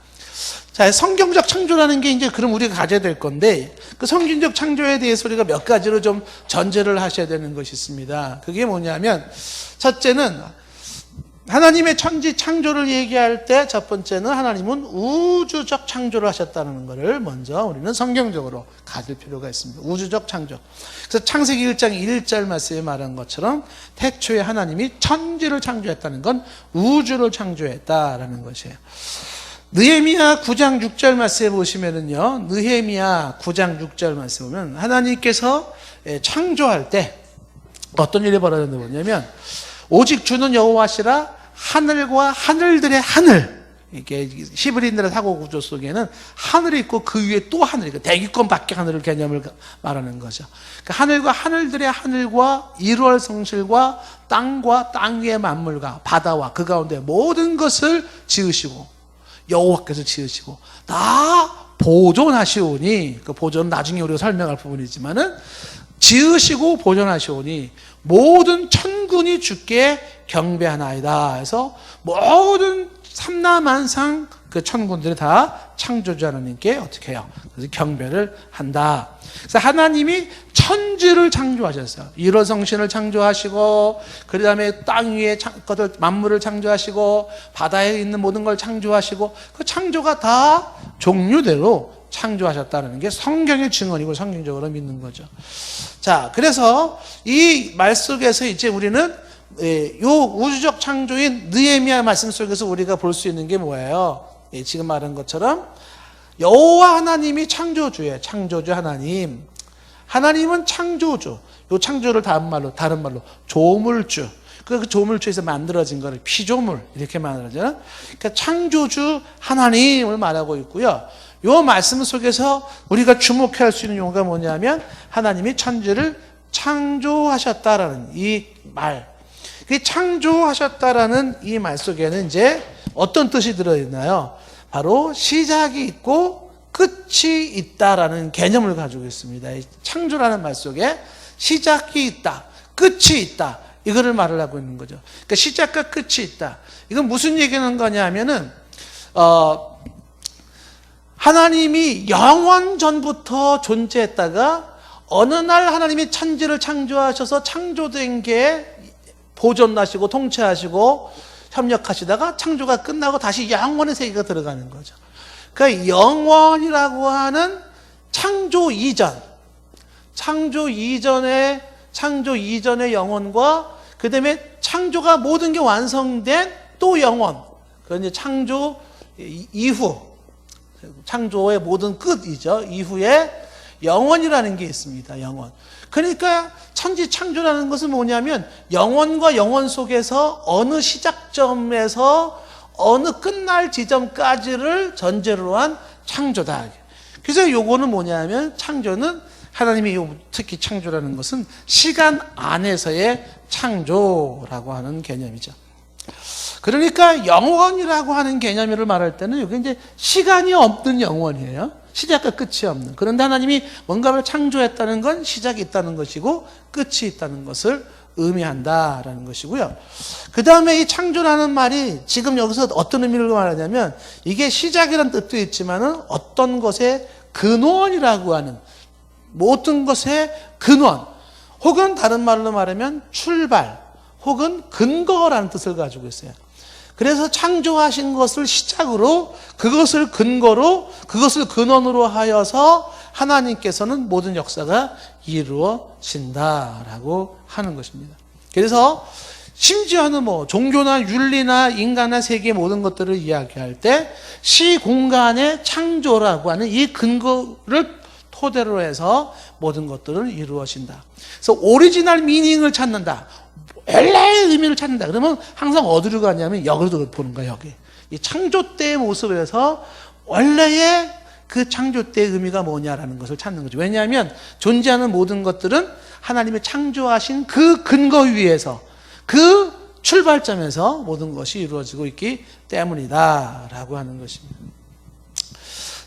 자, 성경적 창조라는 게 이제 그럼 우리가 가져야 될 건데, 그 성경적 창조에 대해서 우리가 몇 가지로 좀 전제를 하셔야 되는 것이 있습니다. 그게 뭐냐면, 첫째는 하나님의 천지 창조를 얘기할 때 첫 번째는 하나님은 우주적 창조를 하셨다는 것을 먼저 우리는 성경적으로 가질 필요가 있습니다. 우주적 창조. 그래서 창세기 1장 1절 말씀에 말한 것처럼 태초에 하나님이 천지를 창조했다는 건 우주를 창조했다라는 것이에요. 느헤미야 9장 6절 말씀에 보시면은요, 느헤미야 9장 6절 말씀에 보면 하나님께서 창조할 때 어떤 일이 벌어졌냐면, 오직 주는 여호와시라 하늘과 하늘들의 하늘, 이게 히브리인들의 사고 구조 속에는 하늘이 있고 그 위에 또 하늘이, 대기권 밖의 하늘을 개념을 말하는 거죠. 그러니까 하늘과 하늘들의 하늘과 1월 성실과 땅과 땅 위의 만물과 바다와 그 가운데 모든 것을 지으시고 여호와께서 지으시고 다 보존하시오니, 그 보존은 나중에 우리가 설명할 부분이지만은 지으시고 보존하시오니 모든 천군이 주께 경배하나이다 해서 모든 삼라만상 그 천군들이 다 창조주 하나님께 어떻게 해요? 그래서 경배를 한다. 그래서 하나님이 천지를 창조하셨어요. 일어성신을 창조하시고, 그 다음에 땅 위에 것들 만물을 창조하시고, 바다에 있는 모든 걸 창조하시고, 그 창조가 다 종류대로 창조하셨다는 게 성경의 증언이고 성경적으로 믿는 거죠. 자, 그래서 이 말 속에서 이제 우리는 요 우주적 창조인 느헤미야 말씀 속에서 우리가 볼 수 있는 게 뭐예요? 지금 말한 것처럼 여호와 하나님이 창조주예요. 창조주 하나님. 하나님은 창조주. 요 창조를 다른 말로 조물주. 그 조물주에서 만들어진 거를 피조물 이렇게 말하잖아요. 그러니까 창조주 하나님을 말하고 있고요. 요 말씀 속에서 우리가 주목해야 할 수 있는 용어가 뭐냐면 하나님이 천지를 창조하셨다라는 이 말. 그 창조하셨다라는 이 말 속에는 이제 어떤 뜻이 들어있나요? 바로 시작이 있고 끝이 있다라는 개념을 가지고 있습니다. 이 창조라는 말 속에 시작이 있다, 끝이 있다, 이거를 말을 하고 있는 거죠. 그러니까 시작과 끝이 있다. 이건 무슨 얘기하는 거냐 하면은 하나님이 영원 전부터 존재했다가 어느 날 하나님이 천지를 창조하셔서 창조된 게 보존하시고 통치하시고 협력하시다가 창조가 끝나고 다시 영원의 세계가 들어가는 거죠. 그러니까 영원이라고 하는 창조 이전의 영원과 그 다음에 창조가 모든 게 완성된 또 영원, 그건 이제 창조 이후, 창조의 모든 끝이죠. 이후에 영원이라는 게 있습니다. 영원. 그러니까 천지 창조라는 것은 뭐냐면 영원과 영원 속에서 어느 시작점에서 어느 끝날 지점까지를 전제로 한 창조다. 그래서 요거는 뭐냐면 창조는 하나님이 특히 창조라는 것은 시간 안에서의 창조라고 하는 개념이죠. 그러니까 영원이라고 하는 개념을 말할 때는 여기 이제 시간이 없는 영원이에요. 시작과 끝이 없는. 그런데 하나님이 뭔가를 창조했다는 건 시작이 있다는 것이고 끝이 있다는 것을 의미한다라는 것이고요. 그 다음에 이 창조라는 말이 지금 여기서 어떤 의미를 말하냐면 이게 시작이라는 뜻도 있지만은 어떤 것의 근원이라고 하는, 모든 것의 근원, 혹은 다른 말로 말하면 출발, 혹은 근거라는 뜻을 가지고 있어요. 그래서 창조하신 것을 시작으로, 그것을 근거로, 그것을 근원으로 하여서 하나님께서는 모든 역사가 이루어진다라고 하는 것입니다. 그래서 심지어는 뭐 종교나 윤리나 인간의 세계 모든 것들을 이야기할 때 시공간의 창조라고 하는 이 근거를 토대로 해서 모든 것들은 이루어진다. 그래서 오리지널 미닝을 찾는다. 원래의 의미를 찾는다. 그러면 항상 어디로 가냐면 여기로 보는 거야, 여기. 이 창조 때의 모습에서 원래의 그 창조 때의 의미가 뭐냐라는 것을 찾는 거죠. 왜냐하면 존재하는 모든 것들은 하나님이 창조하신 그 근거 위에서, 그 출발점에서 모든 것이 이루어지고 있기 때문이다 라고 하는 것입니다.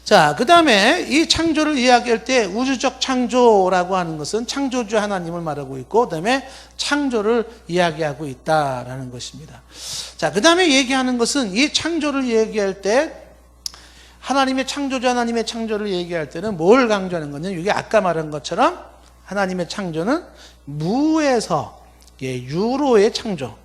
자, 그 다음에 이 창조를 이야기할 때 우주적 창조라고 하는 것은 창조주 하나님을 말하고 있고, 그 다음에 창조를 이야기하고 있다라는 것입니다. 자, 그 다음에 얘기하는 것은 이 창조를 얘기할 때 하나님의 창조주 하나님의 창조를 얘기할 때는 뭘 강조하는 거냐? 이게 아까 말한 것처럼 하나님의 창조는 무에서 유로의 창조.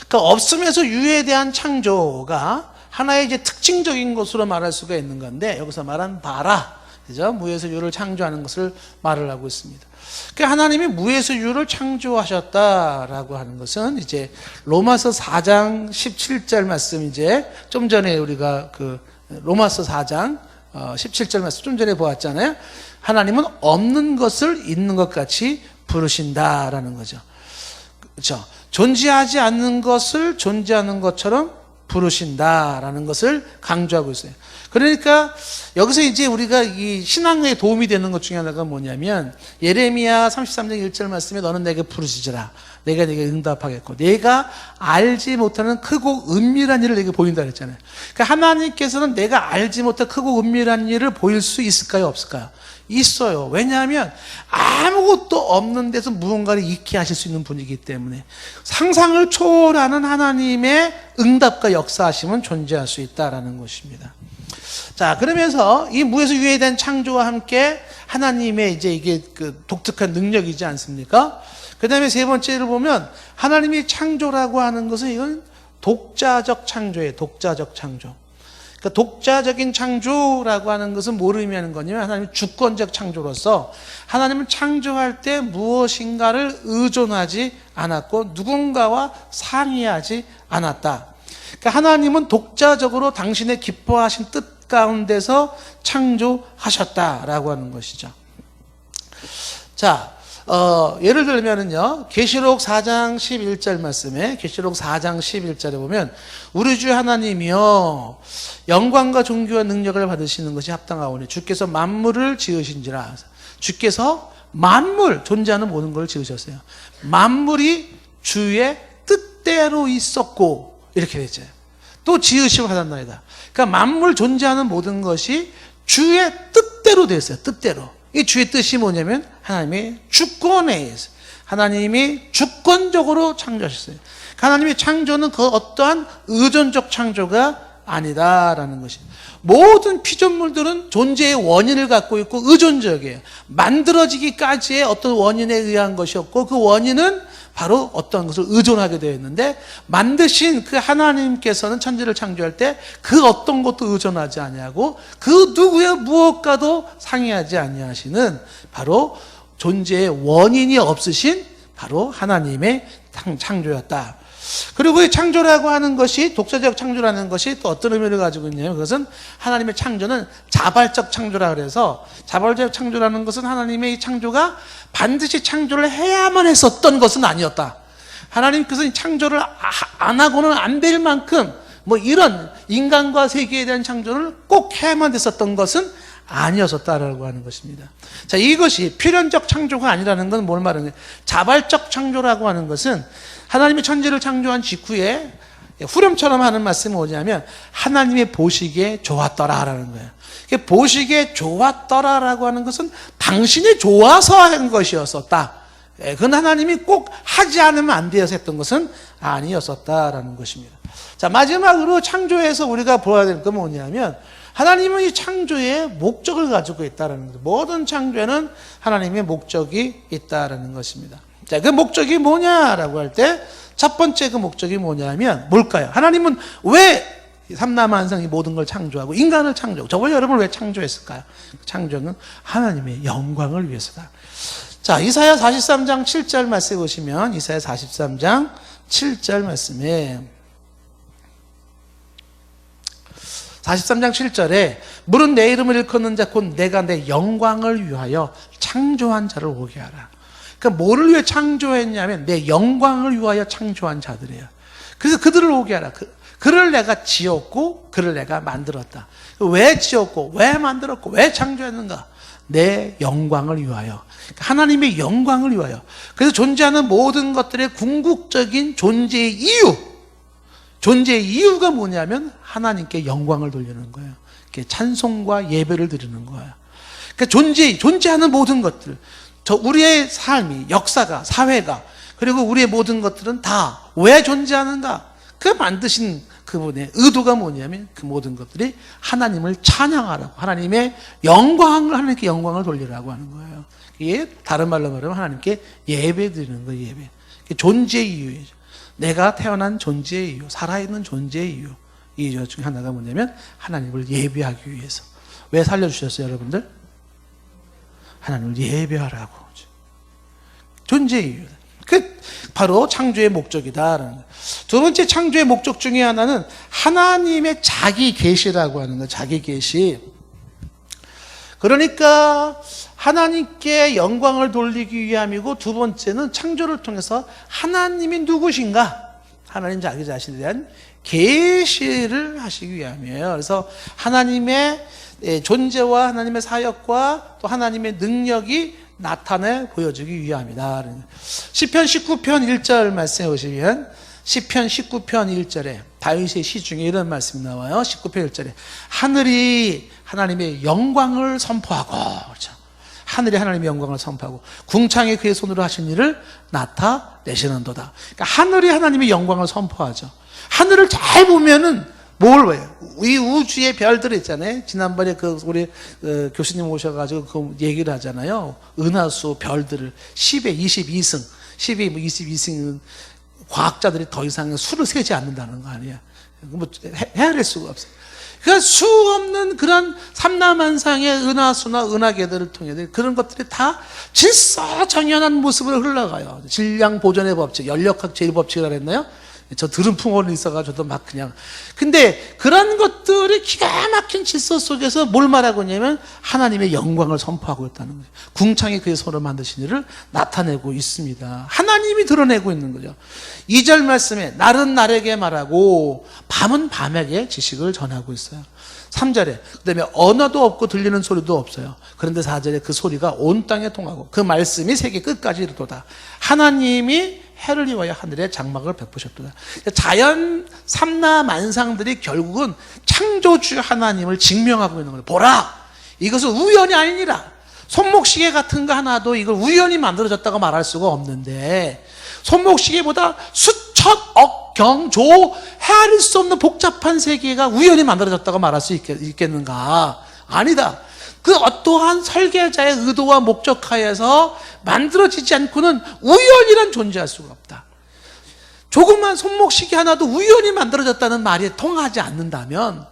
그러니까 없음에서 유에 대한 창조가 하나의 이제 특징적인 것으로 말할 수가 있는 건데, 여기서 말한 바라, 그죠? 무에서 유를 창조하는 것을 말을 하고 있습니다. 그러니까 하나님이 무에서 유를 창조하셨다라고 하는 것은 이제 로마서 4장 17절 말씀, 이제 좀 전에 우리가 그 로마서 4장 17절 말씀 좀 전에 보았잖아요. 하나님은 없는 것을 있는 것 같이 부르신다라는 거죠. 그렇죠? 존재하지 않는 것을 존재하는 것처럼 부르신다라는 것을 강조하고 있어요. 그러니까 여기서 이제 우리가 이 신앙에 도움이 되는 것 중에 하나가 뭐냐면, 예레미야 33장 1절 말씀에 너는 내게 부르시지라 내가 네게 응답하겠고 내가 알지 못하는 크고 은밀한 일을 내게 보인다 그랬잖아요. 그러니까 하나님께서는 내가 알지 못한 크고 은밀한 일을 보일 수 있을까요, 없을까요? 있어요. 왜냐하면 아무것도 없는 데서 무언가를 있게 하실 수 있는 분이기 때문에 상상을 초월하는 하나님의 응답과 역사하심은 존재할 수 있다라는 것입니다. 자, 그러면서 이 무에서 유에 대한 창조와 함께 하나님의 이제 이게 그 독특한 능력이지 않습니까? 그 다음에 세 번째를 보면 하나님이 창조라고 하는 것은 이건 독자적 창조예요. 독자적 창조. 그러니까 독자적인 창조라고 하는 것은 뭘 의미하는 거냐면, 하나님의 주권적 창조로서 하나님은 창조할 때 무엇인가를 의존하지 않았고 누군가와 상의하지 않았다. 그러니까 하나님은 독자적으로 당신의 기뻐하신 뜻 가운데서 창조하셨다라고 하는 것이죠. 자, 예를 들면은요, 계시록 4장 11절 말씀에, 계시록 4장 11절에 보면 우리 주 하나님이여 영광과 존귀와 능력을 받으시는 것이 합당하오니 주께서 만물을 지으신지라. 주께서 만물, 존재하는 모든 걸 지으셨어요. 만물이 주의 뜻대로 있었고 이렇게 되죠. 또 지으시고 하셨나이다. 그러니까 만물 존재하는 모든 것이 주의 뜻대로 됐어요. 뜻대로. 이 주의 뜻이 뭐냐면 하나님의 주권에 의해서 하나님이 주권적으로 창조하셨어요. 하나님의 창조는 그 어떠한 의존적 창조가 아니다라는 것입니다. 모든 피조물들은 존재의 원인을 갖고 있고 의존적이에요. 만들어지기까지의 어떤 원인에 의한 것이었고, 그 원인은 바로 어떤 것을 의존하게 되어 있는데, 만드신 그 하나님께서는 천지를 창조할 때 그 어떤 것도 의존하지 아니하고 그 누구의 무엇과도 상의하지 아니하시는 바로 존재의 원인이 없으신 바로 하나님의 창조였다. 그리고 이 창조라고 하는 것이, 독자적 창조라는 것이 또 어떤 의미를 가지고 있냐면, 그것은 하나님의 창조는 자발적 창조라 그래서, 자발적 창조라는 것은 하나님의 이 창조가 반드시 창조를 해야만 했었던 것은 아니었다. 하나님께서 이 창조를 안 하고는 안 될 만큼 뭐 이런 인간과 세계에 대한 창조를 꼭 해야만 됐었던 것은 아니었었다라고 하는 것입니다. 자, 이것이 필연적 창조가 아니라는 건 뭘 말하는 거예요? 자발적 창조라고 하는 것은 하나님이 천지를 창조한 직후에 후렴처럼 하는 말씀이 뭐냐면 하나님의 보시기에 좋았더라라는 거예요. 보시기에 좋았더라라고 하는 것은 당신이 좋아서 한 것이었었다. 그건 하나님이 꼭 하지 않으면 안 되어서 했던 것은 아니었었다라는 것입니다. 자, 마지막으로 창조에서 우리가 보아야 될 건 뭐냐면, 하나님은 이 창조에 목적을 가지고 있다는 거죠. 모든 창조에는 하나님의 목적이 있다는 것입니다. 자, 그 목적이 뭐냐라고 할 때 첫 번째 그 목적이 뭐냐면 뭘까요? 하나님은 왜 삼라만상 이 모든 걸 창조하고 인간을 창조하고 저와 여러분을 왜 창조했을까요? 창조는 하나님의 영광을 위해서다. 자, 이사야 43장 7절 말씀에 보시면, 이사야 43장 7절 말씀에 43장 7절에 물은 내 이름을 일컫는 자 곧 내가 내 영광을 위하여 창조한 자를 오게 하라. 그러니까 뭐를 위해 창조했냐면 내 영광을 위하여 창조한 자들이에요. 그래서 그들을 오게 하라. 그를 내가 지었고 그를 내가 만들었다. 왜 지었고 왜 만들었고 왜 창조했는가? 내 영광을 위하여. 하나님의 영광을 위하여. 그래서 존재하는 모든 것들의 궁극적인 존재의 이유, 존재의 이유가 뭐냐면 하나님께 영광을 돌리는 거예요. 찬송과 예배를 드리는 거예요. 그러니까 존재하는 모든 것들, 우리의 삶이, 역사가, 사회가, 그리고 우리의 모든 것들은 다 왜 존재하는가? 그 만드신 그분의 의도가 뭐냐면 그 모든 것들이 하나님을 찬양하라고, 하나님께 영광을 돌리라고 하는 거예요. 이게 다른 말로 말하면 하나님께 예배 드리는 거예요. 예배. 존재의 이유죠. 내가 태어난 존재의 이유, 살아있는 존재의 이유. 이유 중에 하나가 뭐냐면 하나님을 예배하기 위해서. 왜 살려주셨어요, 여러분들? 하나님을 예배하라고. 존재의 이유. 바로 창조의 목적이다. 두 번째 창조의 목적 중에 하나는 하나님의 자기 계시라고 하는 거예요. 자기 계시. 그러니까 하나님께 영광을 돌리기 위함이고, 두 번째는 창조를 통해서 하나님이 누구신가? 하나님 자기 자신에 대한 계시를 하시기 위함이에요. 그래서 하나님의 존재와 하나님의 사역과 또 하나님의 능력이 나타내 보여주기 위함이다. 시편 19편 1절 말씀해 보시면, 시편 19편 1절에 다윗의 시 중에 이런 말씀이 나와요. 19편 1절에 하늘이 하나님의 영광을 선포하고, 그렇죠? 하늘이 하나님의 영광을 선포하고 궁창에 그의 손으로 하신 일을 나타내시는도다. 그러니까 하늘이 하나님의 영광을 선포하죠. 하늘을 잘 보면은 뭘 봐요? 이 우주의 별들 있잖아요. 지난번에 우리 교수님 오셔가지고 그 얘기를 하잖아요. 은하수 별들을 10의 22승, 10의 22승은 과학자들이 더 이상 수를 세지 않는다는 거 아니에요. 뭐 헤아릴 수가 없어요. 그러니까 수 없는 그런 삼라만상의 은하수나 은하계들을 통해 그런 것들이 다 질서정연한 모습으로 흘러가요. 질량 보존의 법칙, 연력학 제1법칙이라고 했나요? 저 들은 풍어는 있어가지고 저도 막 그냥. 근데 그런 것들이 기가 막힌 질서 속에서 뭘 말하고 있냐면 하나님의 영광을 선포하고 있다는 거죠. 궁창에 그의 손으로 만드신 일을 나타내고 있습니다. 하나님이 드러내고 있는 거죠. 2절 말씀에 날은 날에게 말하고 밤은 밤에게 지식을 전하고 있어요. 3절에 그 다음에 언어도 없고 들리는 소리도 없어요. 그런데 4절에 그 소리가 온 땅에 통하고 그 말씀이 세계 끝까지 이르도다. 하나님이 해를 이루어 하늘에 장막을 베푸셨도다. 자연 삼라만상들이 결국은 창조주 하나님을 증명하고 있는 거예요. 보라, 이것은 우연이 아니니라. 손목시계 같은 거 하나도 이걸 우연히 만들어졌다고 말할 수가 없는데, 손목시계보다 수천억 경조 헤아릴 수 없는 복잡한 세계가 우연히 만들어졌다고 말할 수 있겠는가? 아니다. 그 어떠한 설계자의 의도와 목적하에서 만들어지지 않고는 우연이란 존재할 수가 없다. 조그만 손목시계 하나도 우연히 만들어졌다는 말이 통하지 않는다면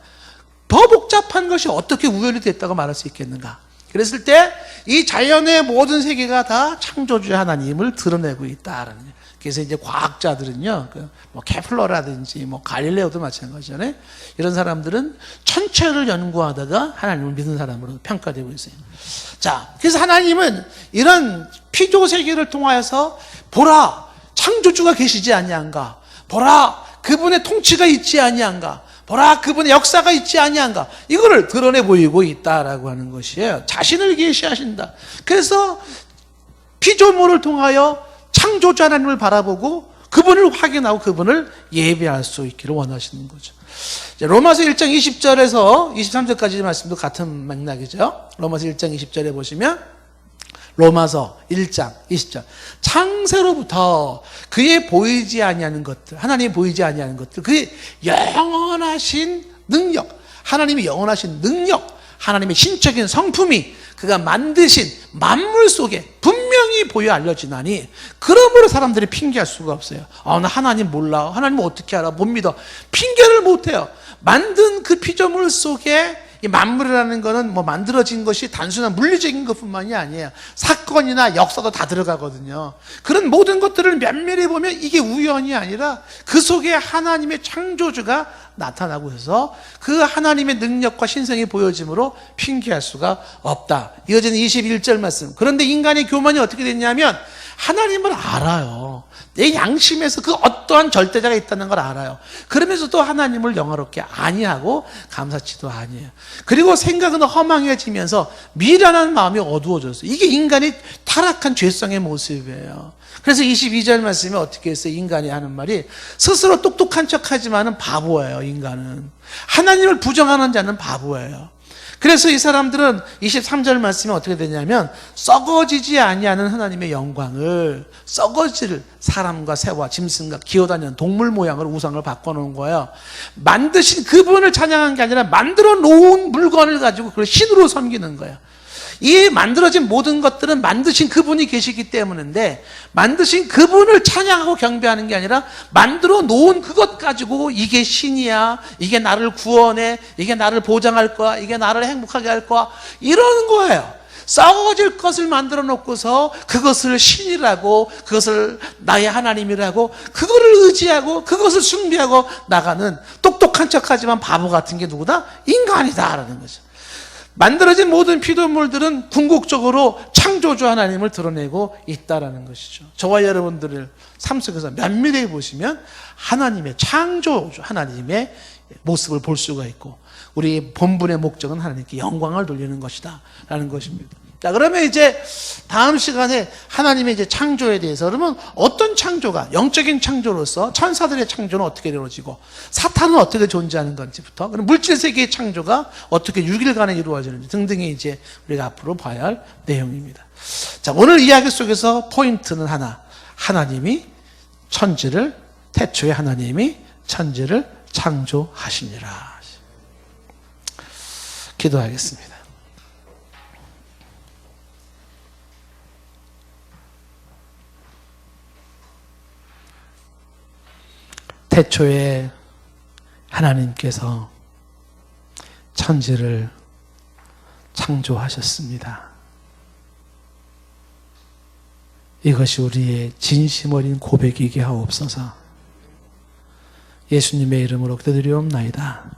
더 복잡한 것이 어떻게 우연이 됐다고 말할 수 있겠는가? 그랬을 때 이 자연의 모든 세계가 다 창조주 하나님을 드러내고 있다라는 거예요. 그래서 이제 과학자들은요, 뭐 케플러라든지 뭐 갈릴레오도 마찬가지잖아요. 이런 사람들은 천체를 연구하다가 하나님을 믿는 사람으로 평가되고 있어요. 자, 그래서 하나님은 이런 피조 세계를 통하여서 보라, 창조주가 계시지 아니한가? 보라, 그분의 통치가 있지 아니한가? 보라, 그분의 역사가 있지 아니한가? 이거를 드러내 보이고 있다라고 하는 것이에요. 자신을 계시하신다. 그래서 피조물을 통하여 창조주 하나님을 바라보고 그분을 확인하고 그분을 예배할 수 있기를 원하시는 거죠. 로마서 1장 20절에서 23절까지 말씀도 같은 맥락이죠. 로마서 1장 20절에 보시면, 로마서 1장 20절, 창세로부터 그의 보이지 아니하는 것들, 하나님이 보이지 아니하는 것들, 그의 영원하신 능력, 하나님의 영원하신 능력, 하나님의 신적인 성품이 그가 만드신 만물 속에 분명히 보여 알려지나니, 그러므로 사람들이 핑계할 수가 없어요. 나 하나님 몰라, 하나님 어떻게 알아, 못 믿어. 핑계를 못해요. 만든 그 피조물 속에 이 만물이라는 거는 뭐 만들어진 것이 단순한 물리적인 것뿐만이 아니에요. 사건이나 역사도 다 들어가거든요. 그런 모든 것들을 면밀히 보면 이게 우연이 아니라 그 속에 하나님의 창조주가 나타나고 해서 그 하나님의 능력과 신성이 보여짐으로 핑계할 수가 없다. 이어지는 21절 말씀. 그런데 인간의 교만이 어떻게 됐냐면, 하나님을 알아요. 내 양심에서 그 어떠한 절대자가 있다는 걸 알아요. 그러면서도 하나님을 영화롭게 아니하고 감사치도 아니에요. 그리고 생각은 허망해지면서 미련한 마음이 어두워졌어요. 이게 인간이 타락한 죄성의 모습이에요. 그래서 22절 말씀에 어떻게 했어요? 인간이 하는 말이 스스로 똑똑한 척하지만은 바보예요. 인간은 하나님을 부정하는 자는 바보예요. 그래서 이 사람들은 23절 말씀에 어떻게 되냐면 썩어지지 아니하는 하나님의 영광을 썩어질 사람과 새와 짐승과 기어다니는 동물 모양으로 우상을 바꿔놓은 거예요. 만드신 그분을 찬양한 게 아니라 만들어 놓은 물건을 가지고 그걸 신으로 섬기는 거예요. 이 만들어진 모든 것들은 만드신 그분이 계시기 때문인데 만드신 그분을 찬양하고 경배하는 게 아니라 만들어 놓은 그것 가지고 이게 신이야, 이게 나를 구원해, 이게 나를 보장할 거야, 이게 나를 행복하게 할 거야, 이러는 거예요. 썩어질 것을 만들어 놓고서 그것을 신이라고, 그것을 나의 하나님이라고, 그거를 의지하고 그것을 숭배하고 나가는 똑똑한 척하지만 바보 같은 게 누구다? 인간이다라는 거죠. 만들어진 모든 피조물들은 궁극적으로 창조주 하나님을 드러내고 있다라는 것이죠. 저와 여러분들을 삶 속에서 면밀히 보시면 하나님의 창조주 하나님의 모습을 볼 수가 있고 우리 본분의 목적은 하나님께 영광을 돌리는 것이다 라는 것입니다. 자, 그러면 이제 다음 시간에 하나님의 이제 창조에 대해서 그러면 어떤 창조가 영적인 창조로서 천사들의 창조는 어떻게 이루어지고 사탄은 어떻게 존재하는 건지부터 그럼 물질 세계의 창조가 어떻게 6일간에 이루어지는지 등등이 이제 우리가 앞으로 봐야 할 내용입니다. 자, 오늘 이야기 속에서 포인트는 하나. 하나님이 천지를 태초에 하나님이 천지를 창조하시니라. 기도하겠습니다. 태초에 하나님께서 천지를 창조하셨습니다. 이것이 우리의 진심 어린 고백이게 하옵소서. 예수님의 이름으로 기도드리옵나이다.